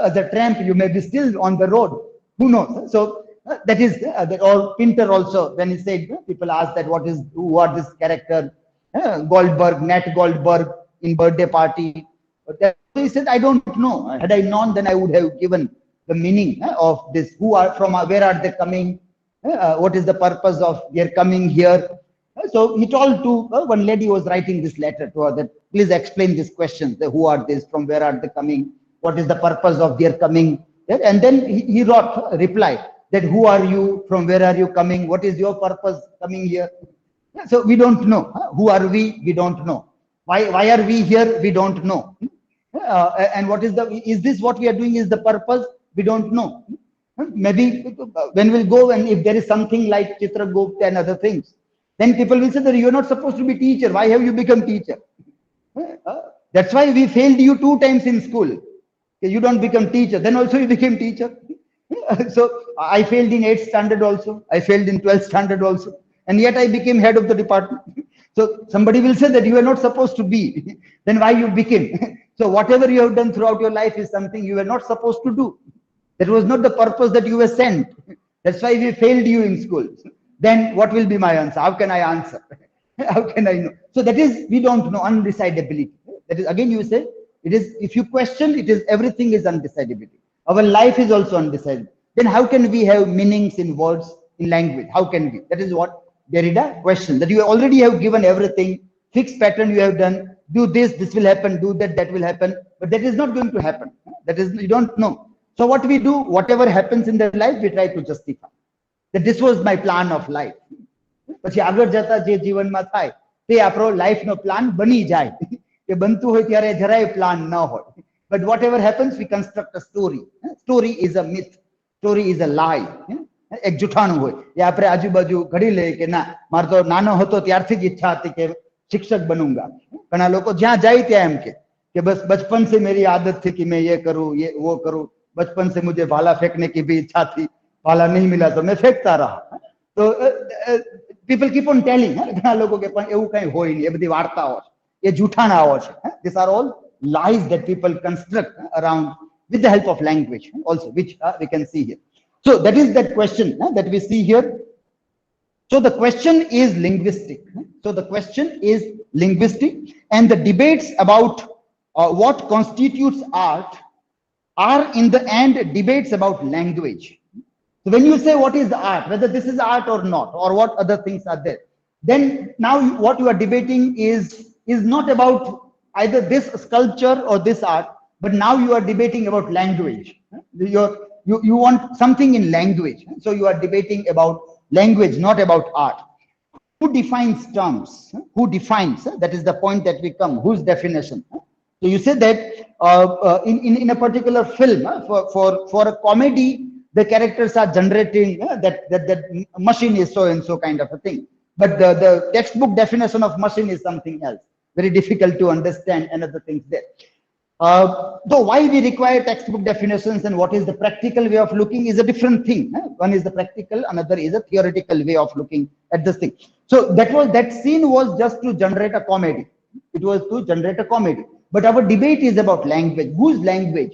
Speaker 1: As a tramp you may be still on the road. Who knows? So that is or Pinter also, when he said, people ask that who are this character, Goldberg, Nat Goldberg in Birthday Party. he said, I don't know. Had I known, then I would have given the meaning of this. Who are from, where are they coming? What is the purpose of their coming here? So he told to one lady who was writing this letter to her that please explain this question. Who are these? From where are they coming? What is the purpose of their coming? And then he wrote, replied that who are you? From where are you coming? What is your purpose coming here? So we don't know. Who are we? We don't know. Why are we here? We don't know. And what is this what we are doing is the purpose? We don't know. Maybe when we'll go and if there is something like Chitragupta and other things, then people will say that you're not supposed to be teacher. Why have you become teacher? That's why we failed you 2 times in school. You don't become teacher. Then also you became teacher. So I failed in 8th standard also. I failed in 12th standard also. And yet I became head of the department. So somebody will say that you are not supposed to be. Then why you became? So whatever you have done throughout your life is something you were not supposed to do. That was not the purpose that you were sent. That's why we failed you in school. Then what will be my answer? How can I answer? How can I know? So that is, we don't know, undecidability. That is, again, you say, it is, if you question, it is, everything is undecidability. Our life is also undecidable. Then how can we have meanings in words, in language? How can we? That is what Derrida questioned, that you already have given everything, fixed pattern you have done, do this, this will happen, do that, that will happen. But that is not going to happen. That is, you don't know. So what we do, whatever happens in their life, we try to justify. That this was my plan of life. પછી આગળ જતા જે જીવનમાં થાય તે આપણો લાઈફનો plan બની જાય કે બનતું હોય ત્યારે જરાય પ્લાન ન હોય. But whatever happens, we construct a story. Story is a myth. Story is a lie. એક જૂઠાણું હોય એ આપણે આજુબાજુ ઘડી લે કે ના મારે તો નાનો હતો ત્યારથી જ ઈચ્છા હતી કે शिक्षक बनूंगा. ઘણા લોકો જ્યાં જાય ત્યાં એમ કે બસ બચપન से मेरी आदत थी कि मैं ये करूं, ये वो करूं. बचपन से मुझे भाला फेंकने की भी इच्छा थी, भाला नहीं मिला तो मैं फेंकता रहा. तो people keep on telling, ઘણા લોકો કે પણ એવું કઈ હોય નહીં, એ બધી વાર્તાઓ છે, એ જૂઠાણાઓ છે. These are all lies that people construct around with the help of language also, which we can see here. So that is that question that we see here. So the question is linguistic. So the question is linguistic, and the debates about what constitutes art are in the end debates about language. So when you say what is art, whether this is art or not, or what other things are there, then now what you are debating is not about either this sculpture or this art, but now you are debating about language. You want something in language. So you are debating about language, not about art. Who defines terms? Who defines? That is the point that we come. Whose definition? So you say that in a particular film, for a comedy, the characters are generating that machine is so and so kind of a thing. But the textbook definition of machine is something else. Very difficult to understand, and other things there. So why we require textbook definitions and what is the practical way of looking is a different thing. One is the practical, another is a theoretical way of looking at this thing. So that scene was just to generate a comedy. It was to generate a comedy. But our debate is about language. Whose language?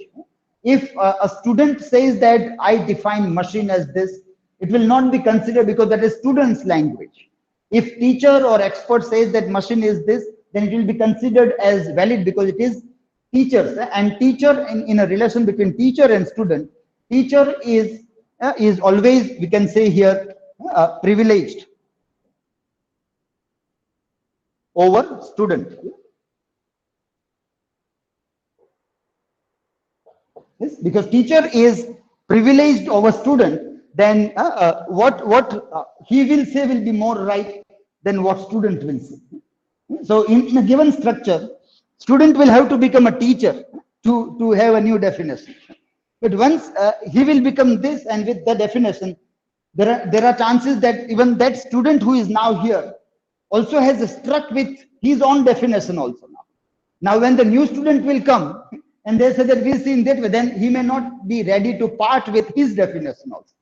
Speaker 1: If a student says that I define machine as this, it will not be considered because that is student's language. If teacher or expert says that machine is this, then it will be considered as valid because it is teachers. And teacher, in a relation between teacher and student, teacher is always, we can say here, privileged over student. Yes, because teacher is privileged over student, then what he will say will be more right than what student will say. So in a given structure, student will have to become a teacher to have a new definition. But once he will become this, and with the definition, there are chances that even that student who is now here also has struck with his own definition also now. Now when the new student will come, and they say that we see in that way, then he may not be ready to part with his definition also.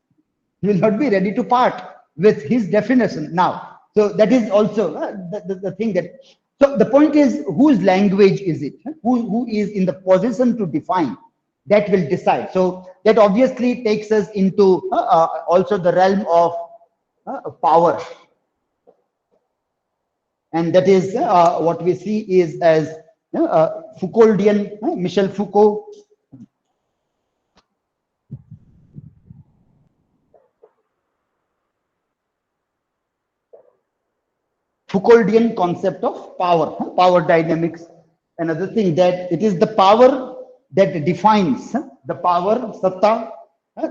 Speaker 1: He will not be ready to part with his definition now. So that is also the thing that, so the point is, whose language is it? Who is in the position to define? That will decide. So that obviously takes us into also the realm of power. And that is what we see is as Foucauldian, Michel Foucault. Foucauldian concept of power, power dynamics. Another thing that it is the power that defines, the power, satta,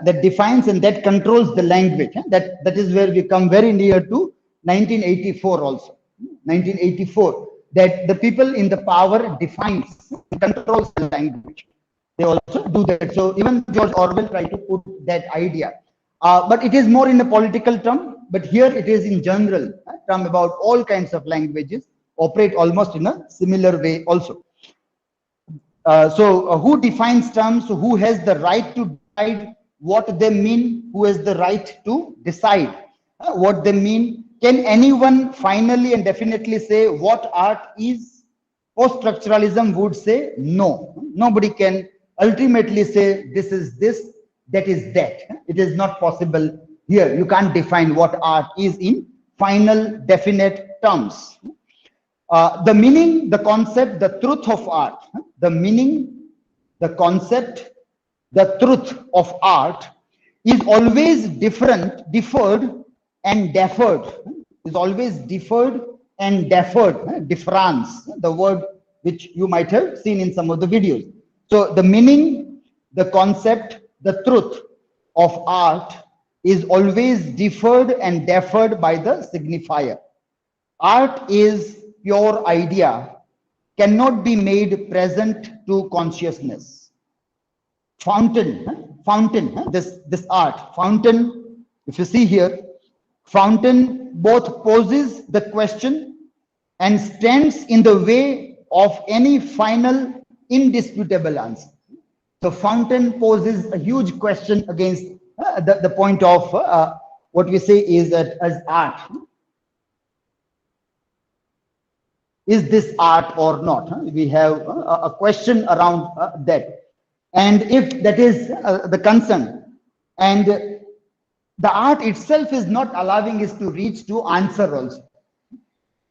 Speaker 1: that defines and that controls the language. That is where we come very near to 1984 also. 1984, that the people in the power defines, controls the language. They also do that. So even George Orwell tried to put that idea. But it is more in a political term, but here it is in general term about all kinds of languages operate almost in a similar way also. So who defines terms? Who has the right to decide what they mean? Who has the right to decide what they mean? Can anyone finally and definitely say what art is? Post-structuralism would say no. Nobody can ultimately say this is this, that is that. It is not possible here. You can't define what art is in final definite terms. The meaning, the concept, the truth of art, the meaning, the concept, the truth of art is always deferred and deferred. Is always deferred and deferred. Difference, the word which you might have seen in some of the videos. So the meaning, the concept, the truth of art is always deferred and deferred by the signifier. Art is pure idea, cannot be made present to consciousness. Fountain, this art, fountain, if you see here, fountain both poses the question and stands in the way of any final indisputable answer. So fountain poses a huge question against the point of what we say is that as art. Is this art or not? We have a question around that. And if that is the concern, and the art itself is not allowing us to reach to answer also.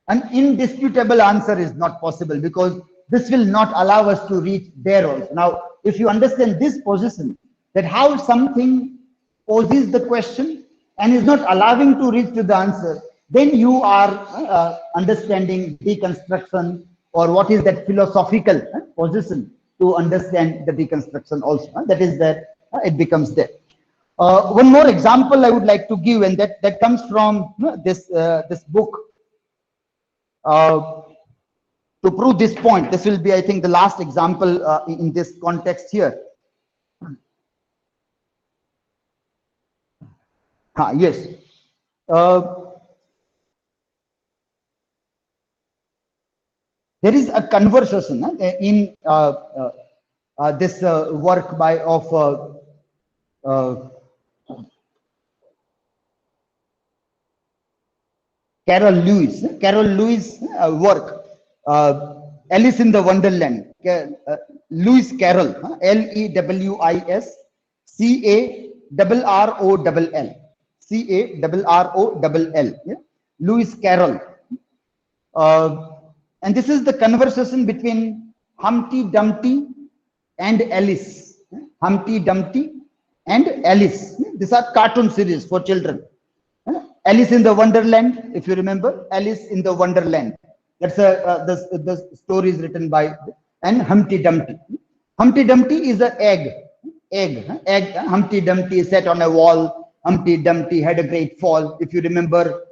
Speaker 1: An indisputable answer is not possible because this will not allow us to reach there also. Now, if you understand this position, that how something poses the question and is not allowing to reach to the answer, then you are understanding deconstruction, or what is that philosophical position to understand the deconstruction also. That is that it becomes there. One more example I would like to give, and that comes from this book. To prove this point, this will be, I think, the last example in this context here. Yes. There is a conversation in this work of Carol Lewis. Carol Lewis work, Alice in the Wonderland. Lewis Carroll, Lewis Carroll, Carroll. Yeah? Lewis Carroll. And this is the conversation between Humpty Dumpty and Alice. Humpty Dumpty and Alice. These are cartoon series for children. Alice in the Wonderland, if you remember, Alice in the Wonderland. That's the story is written by, and Humpty Dumpty. Humpty Dumpty is an egg. Humpty Dumpty sat on a wall. Humpty Dumpty had a great fall. If you remember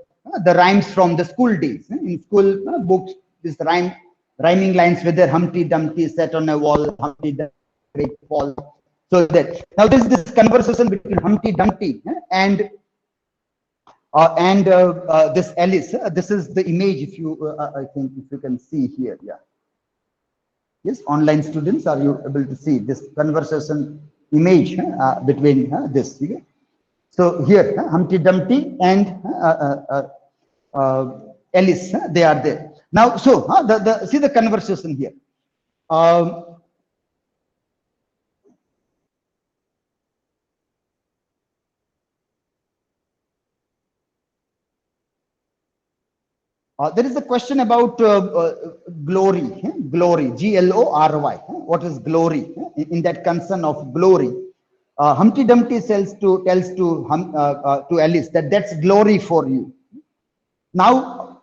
Speaker 1: the rhymes from the school days, in school books, this rhyming lines, whether Humpty Dumpty sat on a wall, Humpty Dumpty great fall. So that now this is this conversation between Humpty Dumpty and this Alice. This is the image. If you, I think, if you can see here, yeah. Yes, online students, are you able to see this conversation image between this? Okay? So here, Humpty Dumpty and Alice, they are there. Now, so see the conversation here. There is a question about glory. Glory, Glory. What is glory? In that concern of glory, Humpty Dumpty tells to Alice that that's glory for you. Now,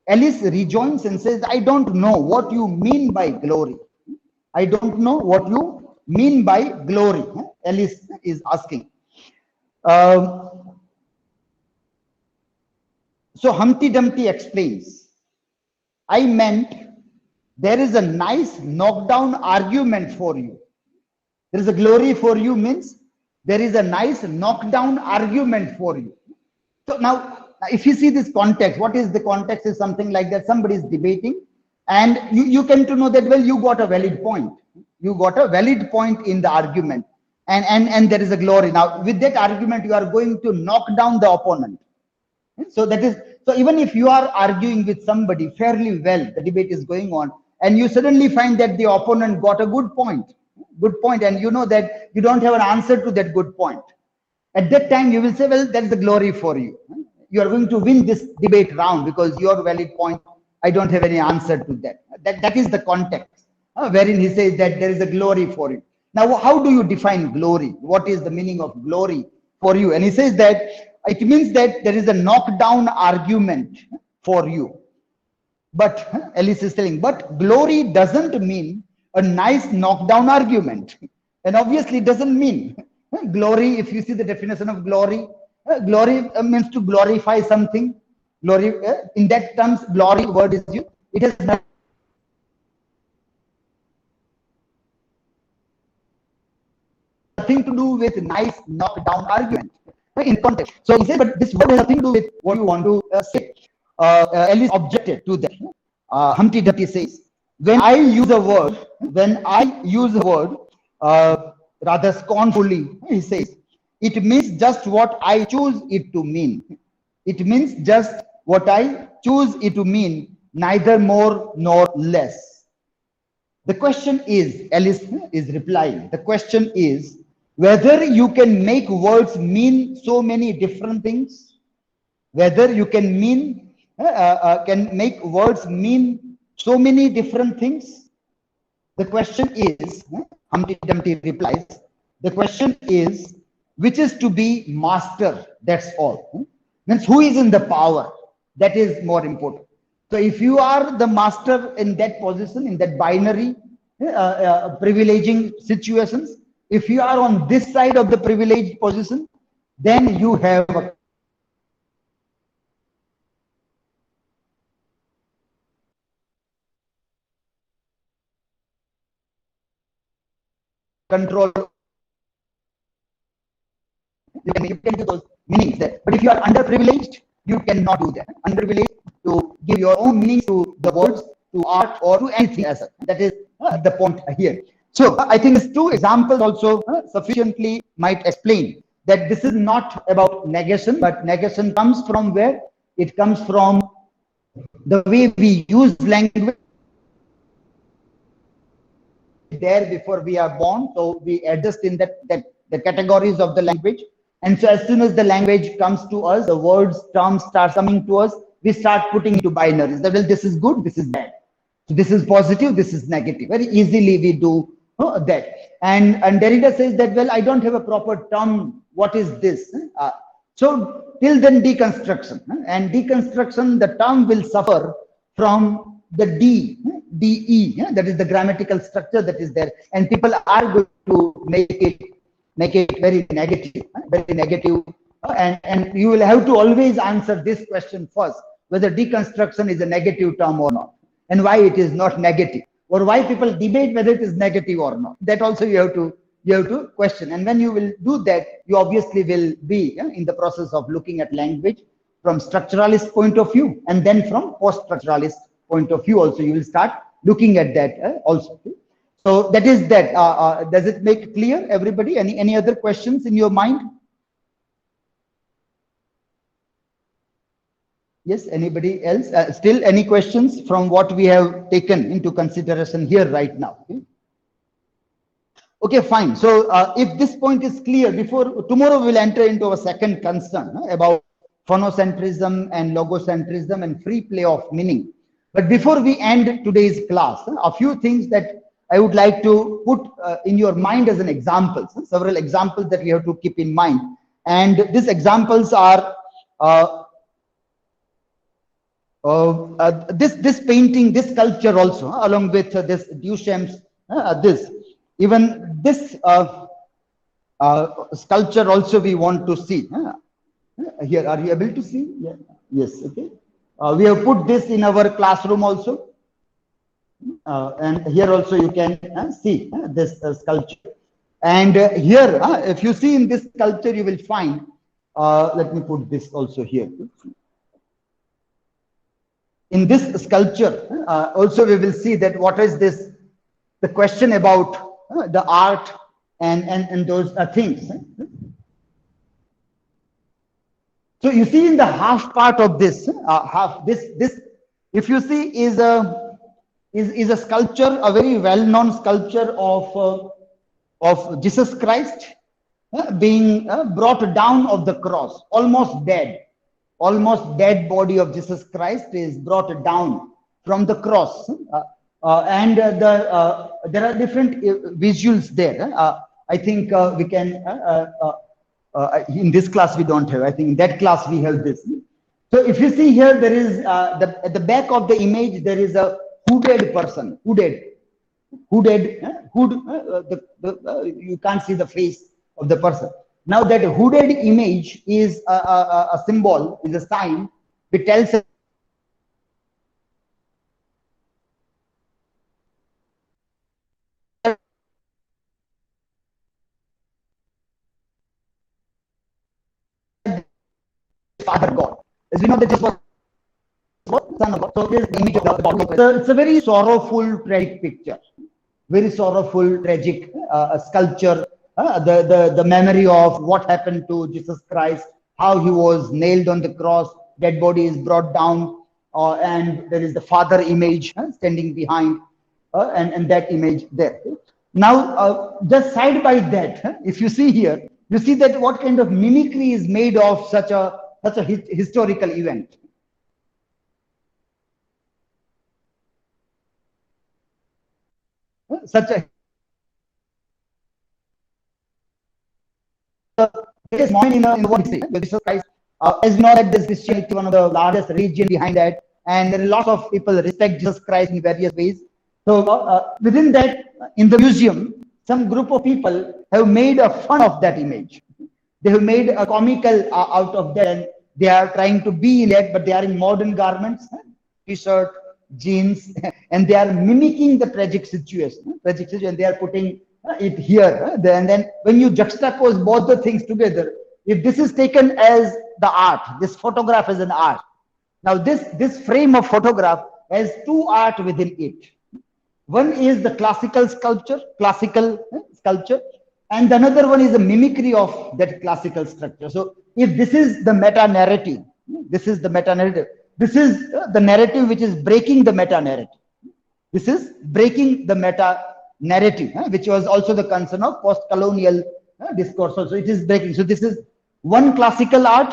Speaker 1: Alice rejoins and says, I don't know what you mean by glory. I don't know what you mean by glory. Alice is asking. So Humpty Dumpty explains, I meant there is a nice knockdown argument for you. There is a glory for you means there is a nice knockdown argument for you. So now, if you see this context, what is the context is something like that. Somebody is debating and you came to know that, well, you got a valid point. You got a valid point in the argument and there is a glory. Now, with that argument, you are going to knock down the opponent. So that is, so even if you are arguing with somebody fairly well, the debate is going on, and you suddenly find that the opponent got a good point, and you know that you don't have an answer to that good point. At that time, you will say, well, that's the glory for you. You are going to win this debate round because your valid point, I don't have any answer to that. That is the context wherein he says that there is a glory for you. Now, how do you define glory? What is the meaning of glory for you? And he says that it means that there is a knockdown argument for you. But Alice is telling, but glory doesn't mean a nice knockdown argument. And obviously it doesn't mean glory. If you see the definition of glory, glory means to glorify something. Glory, in that terms, glory word is used. It has nothing to do with nice knockdown argument. In context. So he said, but this word has nothing to do with what you want to say. Alice objected to that. Humpty Dumpty says, when I use a word, rather scornfully, he says, it means just what I choose it to mean. It means just what I choose it to mean, neither more nor less. The question is, Alice is replying, the question is, whether you can make words mean so many different things, whether you can make words mean so many different things. The question is, Humpty Dumpty replies, the question is, which is to be master, that's all. Means who is in the power, that is more important. So if you are the master in that position, in that binary privileging situations, if you are on this side of the privileged position, then you have a control. You can do those meanings there. But if you are underprivileged, you cannot do that. Underprivileged to give your own meaning to the words, to art, or to anything else. That is the point here. So I think these two examples also sufficiently might explain that this is not about negation, but negation comes from where? It comes from the way we use language there before we are born. So we adjust in the categories of the language. And so as soon as the language comes to us, the words, terms start coming to us, we start putting into binaries. That, well, this is good, this is bad. So this is positive, this is negative. Very easily we do that. And Derrida says that, well, I don't have a proper term. What is this? So till then deconstruction. And deconstruction, the term will suffer from the DE. That is the grammatical structure that is there. And people are going to make it very negative. And you will have to always answer this question first, whether deconstruction is a negative term or not, and why it is not negative, or why people debate whether it is negative or not. That also you have to question. And when you will do that, you obviously will be in the process of looking at language from structuralist point of view, and then from post-structuralist point of view also. You will start looking at that also. So that is that. Does it make clear, everybody? Any other questions in your mind? Yes, anybody else? Still any questions from what we have taken into consideration here right now? Okay, fine. So if this point is clear, before tomorrow we'll enter into a second concern about phonocentrism and logocentrism and free play of meaning. But before we end today's class, a few things that I would like to put in your mind as an example, several examples that we have to keep in mind. And these examples are this painting, this sculpture also, along with this Duchamp's, even this sculpture also we want to see. Here, are you able to see? Yeah. Yes, okay. We have put this in our classroom also. And here also you can see this sculpture. And here, if you see in this sculpture, you will find, let me put this also here. In this sculpture, also we will see that what is this, the question about the art and those things. So you see in the half part of this, this if you see is a sculpture, a very well-known sculpture of Jesus Christ being brought down of the cross, almost dead body of Jesus Christ is brought down from the cross, and there are different visuals there. I think we can. In this class we don't have. I think in that class we have this. So if you see here, there is at the back of the image there is a hooded person, hood. You can't see the face of the person. Now that hooded image is a symbol, is a sign which tells us Father God. As we know that this was Son of God. So this image of God. So it's a very sorrowful, tragic picture. Very sorrowful, tragic sculpture. The memory of what happened to Jesus Christ, how he was nailed on the cross, dead body is brought down, and there is the Father image standing behind, and that image there. Now, just side by that, if you see here, you see that what kind of mimicry is made of such a historical event. Such a greatest moment in the world, Jesus Christ. As we know that this Christianity, one of the largest religion behind that, and there are lots of people respect Jesus Christ in various ways. So within that, in the museum, some group of people have made a fun of that image. They have made a comical out of that, and they are trying to be in that, but they are in modern garments, t-shirt, jeans, and they are mimicking the tragic situation. They are putting it here. And then when you juxtapose both the things together, if this is taken as the art, this photograph is an art. Now this frame of photograph has two art within it. One is the classical sculpture, and another one is a mimicry of that classical structure. So if this is the meta narrative, this is the meta narrative. This is the narrative which is breaking the meta narrative. This is breaking the meta narrative, which was also the concern of post-colonial discourse. So it is breaking. So this is one classical art.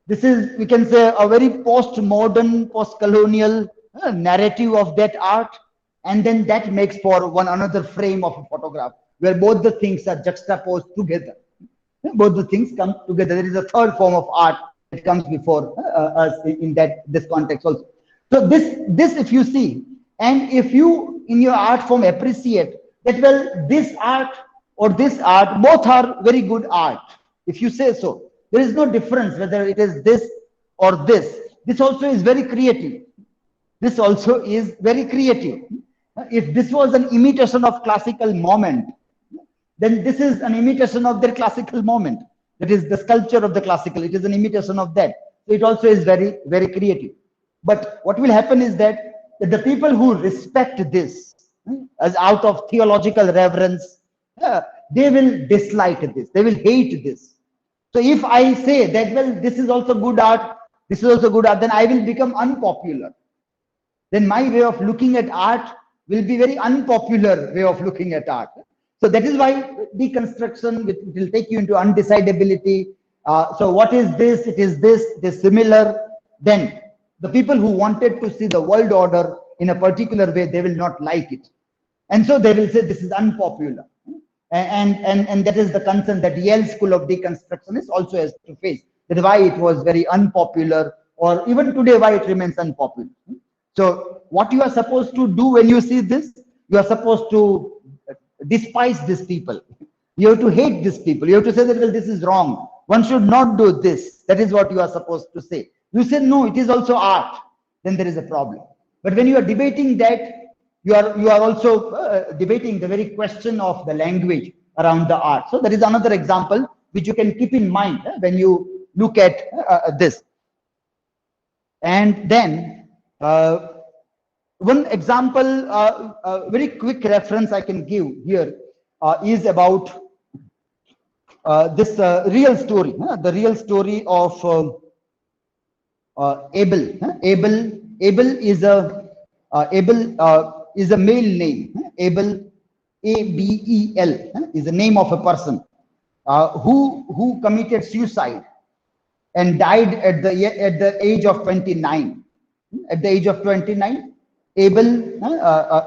Speaker 1: This is, we can say, a very post-modern, post-colonial narrative of that art. And then that makes for one another frame of a photograph where both the things are juxtaposed together. Both the things come together. There is a third form of art that comes before us in this context also. So this if you see, and if you in your art form appreciate that, well, this art or this art, both are very good art. If you say so, there is no difference whether it is this or this. This also is very creative. This also is very creative. If this was an imitation of classical moment, then this is an imitation of their classical moment. That is the sculpture of the classical. It is an imitation of that. So it also is very, very creative. But what will happen is that the people who respect this as out of theological reverence, they will dislike this. They will hate this. So if I say that, well, this is also good art, this is also good art, then I will become unpopular. Then my way of looking at art will be very unpopular way of looking at art. So that is why deconstruction will take you into undecidability, So what is this? It is this, it is similar. Then the people who wanted to see the world order in a particular way, they will not like it. And so they will say this is unpopular. And that is the concern that Yale School of Deconstructionists also has to face, that why it was very unpopular, or even today why it remains unpopular. So what you are supposed to do when you see this, you are supposed to despise these people. You have to hate these people. You have to say that, well, this is wrong. One should not do this. That is what you are supposed to say. You say, no, it is also art. Then there is a problem. But when you are debating that, you are also debating the very question of the language around the art. So that is another example which you can keep in mind when you look at this. And then one example, very quick reference I can give here is about this real story, the real story of Abel. Abel is a male name. Abel, Abel, is the name of a person who committed suicide and died at the age of 29. At the age of 29, Abel,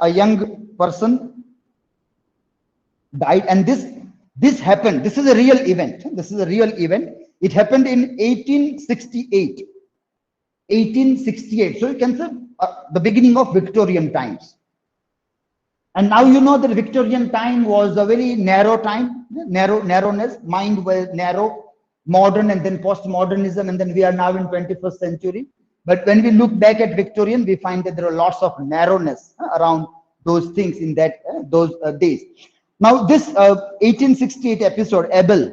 Speaker 1: a young person, died, and this happened. This is a real event. This is a real event. It happened in 1868. 1868. So you can say the beginning of Victorian times. And now you know that Victorian time was a very narrow time, narrowness, mind was narrow, modern, and then postmodernism, and then we are now in 21st century. But when we look back at Victorian, we find that there are lots of narrowness around those things in that those days. Now this 1868 episode, Abel,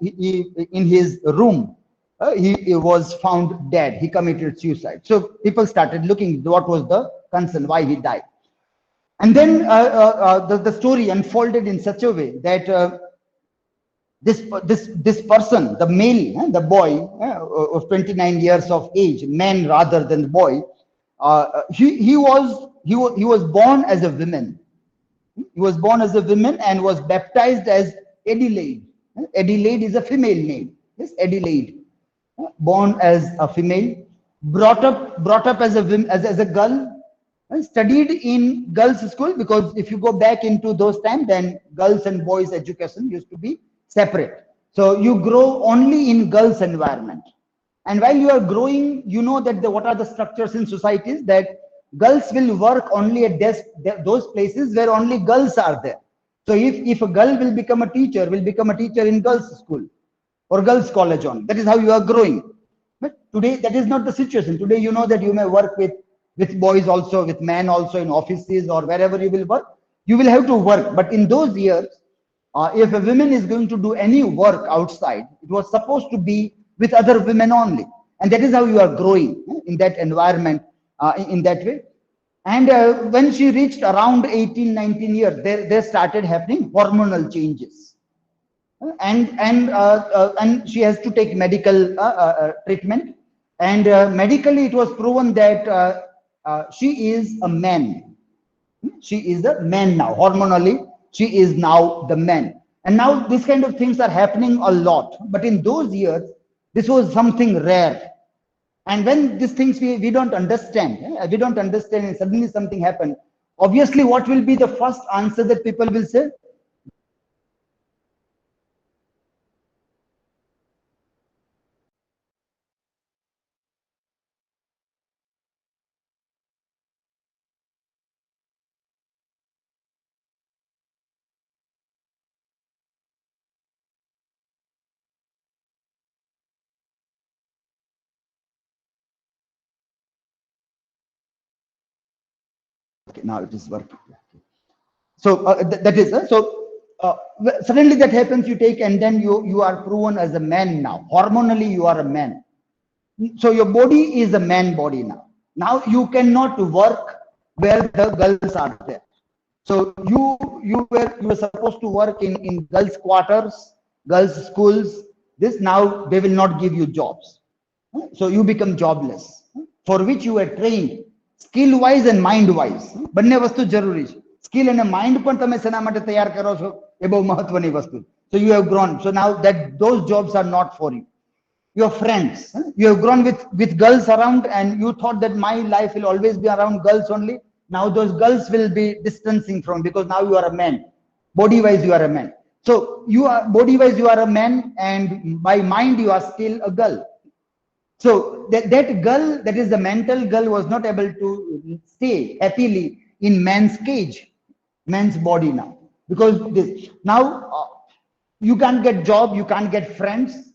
Speaker 1: in his room, he was found dead. He committed suicide. So people started looking what was the concern, why he died. And then the story unfolded in such a way that this person, the male, the boy of 29 years of age, man rather than boy, he was born as a woman. He was born as a woman and was baptized as Adelaide. Adelaide is a female name. Yes, Adelaide. Born as a female, brought up as a girl, studied in girls' school, because if you go back into those times, then girls and boys' education used to be separate. So you grow only in girls' environment. And while you are growing, you know that what are the structures in societies, that girls will work only at those places where only girls are there. So if a girl will become a teacher in girls' school or girls' college on. That is how you are growing. But today, that is not the situation. Today, you know that you may work with boys also, with men also, in offices or wherever you will work. You will have to work. But in those years, if a woman is going to do any work outside, it was supposed to be with other women only. And that is how you are growing in that environment, in that way. And when she reached around 18, 19 years, there started happening hormonal changes. And she has to take medical treatment. And medically, it was proven that she is a man. She is a man now. Hormonally, she is now the man. And now these kind of things are happening a lot. But in those years, this was something rare. And when these things we don't understand, and suddenly something happened, obviously what will be the first answer that people will say? Okay, now it is working. So that is suddenly that happens. You take, and then you are proven as a man now. Hormonally, you are a man. So your body is a man body now. Now you cannot work where the girls are there. So you were supposed to work in girls' quarters, girls' schools. This now they will not give you jobs. So you become jobless, for which you were trained. Skill wise and mind wise, બંને વસ્તુ જરૂરી છે. Skill અને mind પણ તમે શેના માટે તૈયાર કરો છો એ બહુ મહત્વની વસ્તુ. So you have grown. So now that those jobs are not for you. Your friends, you have grown with girls around, and you thought that my life will always be around girls only. Now those girls will be distancing from, because now you are a man. Body wise, you are a man. So you are body wise, you are a man, and by mind, you are still a girl. So that girl, that is the mental girl, was not able to stay happily in man's cage, man's body now. Because this, now you can't get job, you can't get friends.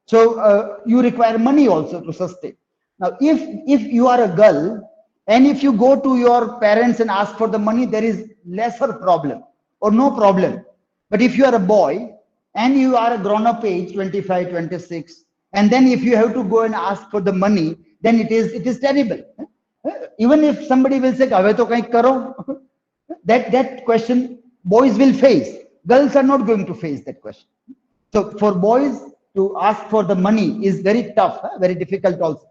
Speaker 1: So you require money also to sustain. Now, if you are a girl, and if you go to your parents and ask for the money, there is lesser problem or no problem. But if you are a boy and you are a grown-up age, 25, 26, and then if you have to go and ask for the money, then it is terrible. Even if somebody will say, "Ave to kahin karo," that question boys will face. Girls are not going to face that question. So for boys to ask for the money is very tough, very difficult also.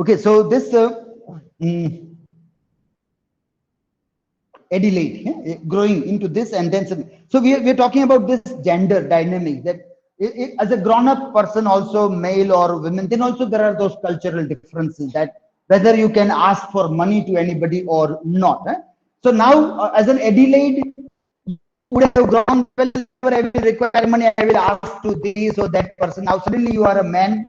Speaker 1: Okay, so this Adelaide, growing into this, and then so we're talking about this gender dynamic, that as a grown-up person, also male or women, then also there are those cultural differences, that whether you can ask for money to anybody or not. So now, as an Adelaide, you would have grown, well, I will require money, I will ask to this or that person. Now suddenly you are a man.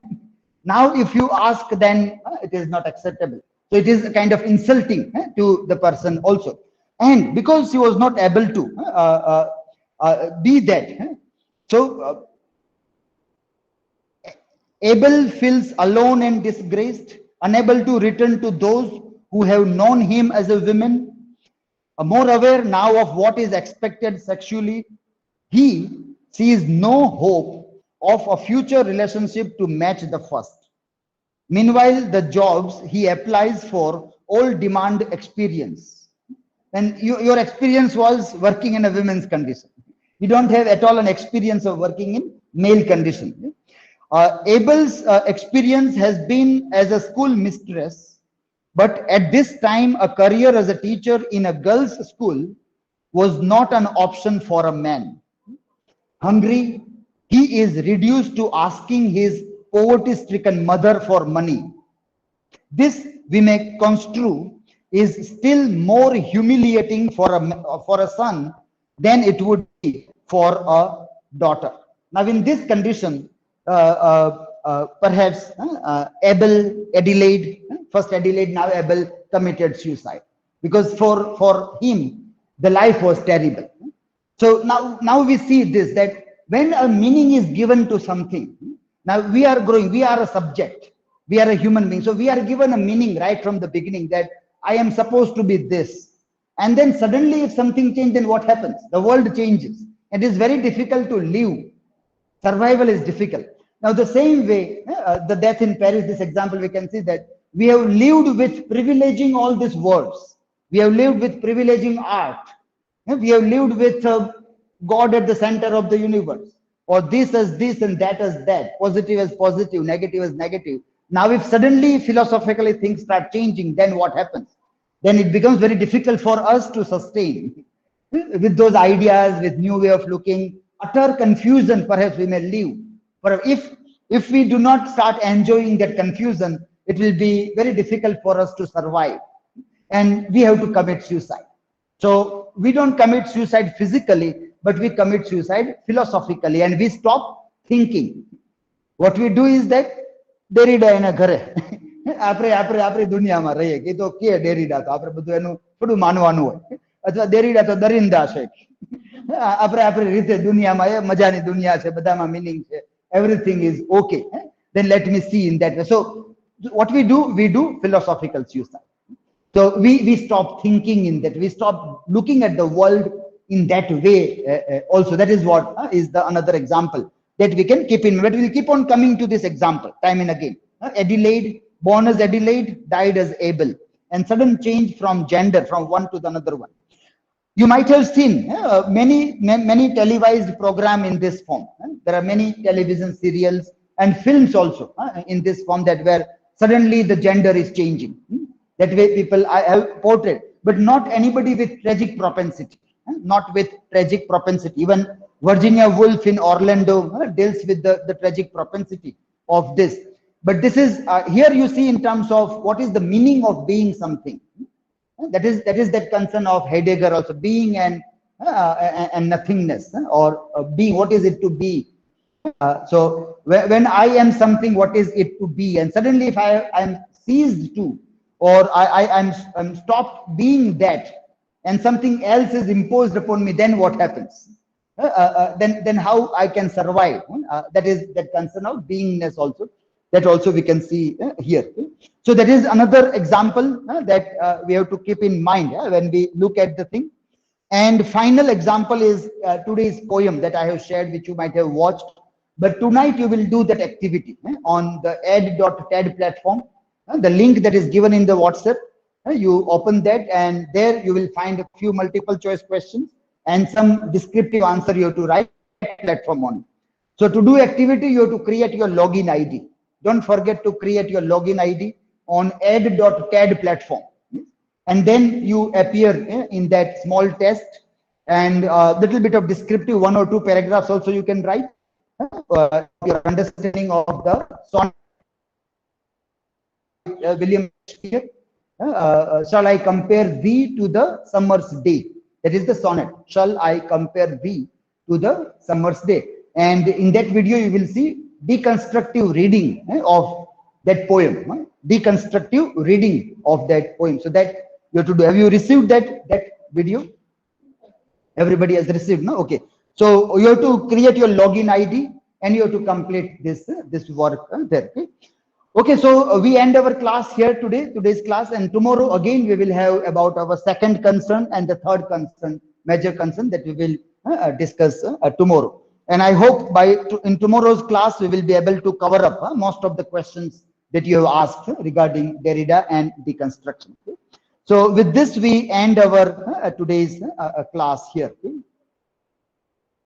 Speaker 1: Now if you ask, then it is not acceptable. So it is a kind of insulting to the person also. And because he was not able to be that, so Abel feels alone and disgraced, unable to return to those who have known him as a woman. More aware now of what is expected sexually, he sees no hope of a future relationship to match the first. Meanwhile, the jobs he applies for all demand experience. And your experience was working in a women's condition. You don't have at all an experience of working in male condition. Abel's experience has been as a school mistress, but at this time, a career as a teacher in a girls' school was not an option for a man. Hungry, he is reduced to asking his poverty-stricken mother for money. This, we may construe, is still more humiliating for a son than it would be for a daughter. Now, in this condition, perhaps Adelaide, first Adelaide, now Abel committed suicide, because for him the life was terrible. So now we see this, that when a meaning is given to something, now we are growing, we are a subject, we are a human being, so we are given a meaning right from the beginning, that I am supposed to be this. And then suddenly if something changes, then what happens? The world changes. It is very difficult to live. Survival is difficult. Now, the same way, the death in Paris, this example, we can see that we have lived with privileging all these words. We have lived with privileging art. We have lived with God at the center of the universe, or this as this and that as that, positive as positive, negative as negative. Now, if suddenly philosophically things start changing, then what happens? Then it becomes very difficult for us to sustain with those ideas, with new way of looking. Utter confusion, perhaps we may live. But if we do not start enjoying that confusion, it will be very difficult for us to survive. And we have to commit suicide. So we don't commit suicide physically, but we commit suicide philosophically, and we stop thinking. What we do is that Derrida એના ઘરે આપણે દુનિયામાં રહીએ કે તો કે ડેરિડા તો આપણે બધું એનું થોડું માનવાનું હોય, અથવા ડેરિડા તો દરિંદા છે, આપણે આપણી રીતે દુનિયામાં એ મજાની દુનિયા છે, બધામાં મીનિંગ છે, everything is okay. Then let me see in that way. So what we do philosophical suicide. So we stop thinking in that, we stop looking at the world in that way also. That is what is the another example that we can keep in. But we'll keep on coming to this example time and again. Adelaide, born as Adelaide, died as Abel, and sudden change from gender from one to the another one. You might have seen many televised program in this form. There are many television serials and films also in this form, that where suddenly the gender is changing. That way people have portrayed, but not anybody with tragic propensity. Not with tragic propensity. Even Virginia Woolf in Orlando deals with the tragic propensity of this. But this is here you see in terms of what is the meaning of being something. That is that concern of Heidegger also, being and nothingness, or being. What is it to be? So when I am something, what is it to be? And suddenly, if I am ceased to, or I'm stopped being that, and something else is imposed upon me, then what happens? Then how I can survive? That is that concern of beingness also. That also we can see here. So that is another example that we have to keep in mind when we look at the thing. And final example is today's poem that I have shared, which you might have watched. But tonight you will do that activity on the ed.ted platform. The link that is given in the WhatsApp. You open that, and there you will find a few multiple choice questions and some descriptive answer you have to write platform on. So to do activity, you have to create your login ID. Don't forget to create your login ID on ed.ted platform. And then you appear in that small test, and a little bit of descriptive 1 or 2 paragraphs also you can write. Your understanding of the sonnet. William Shakespeare. Shall I compare thee to the summer's day? That is the sonnet. Shall I compare thee to the summer's day? And in that video, you will see deconstructive reading of that poem. Deconstructive reading of that poem. So that you have to do. Have you received that video? Everybody has received, no? Okay. So you have to create your login ID, and you have to complete this work there. Okay, so we end our class here today's class, and tomorrow again we will have about our second concern and the third concern, major concern, that we will discuss tomorrow. And I hope in tomorrow's class we will be able to cover up most of the questions that you have asked regarding Derrida and deconstruction. So with this we end our today's class here.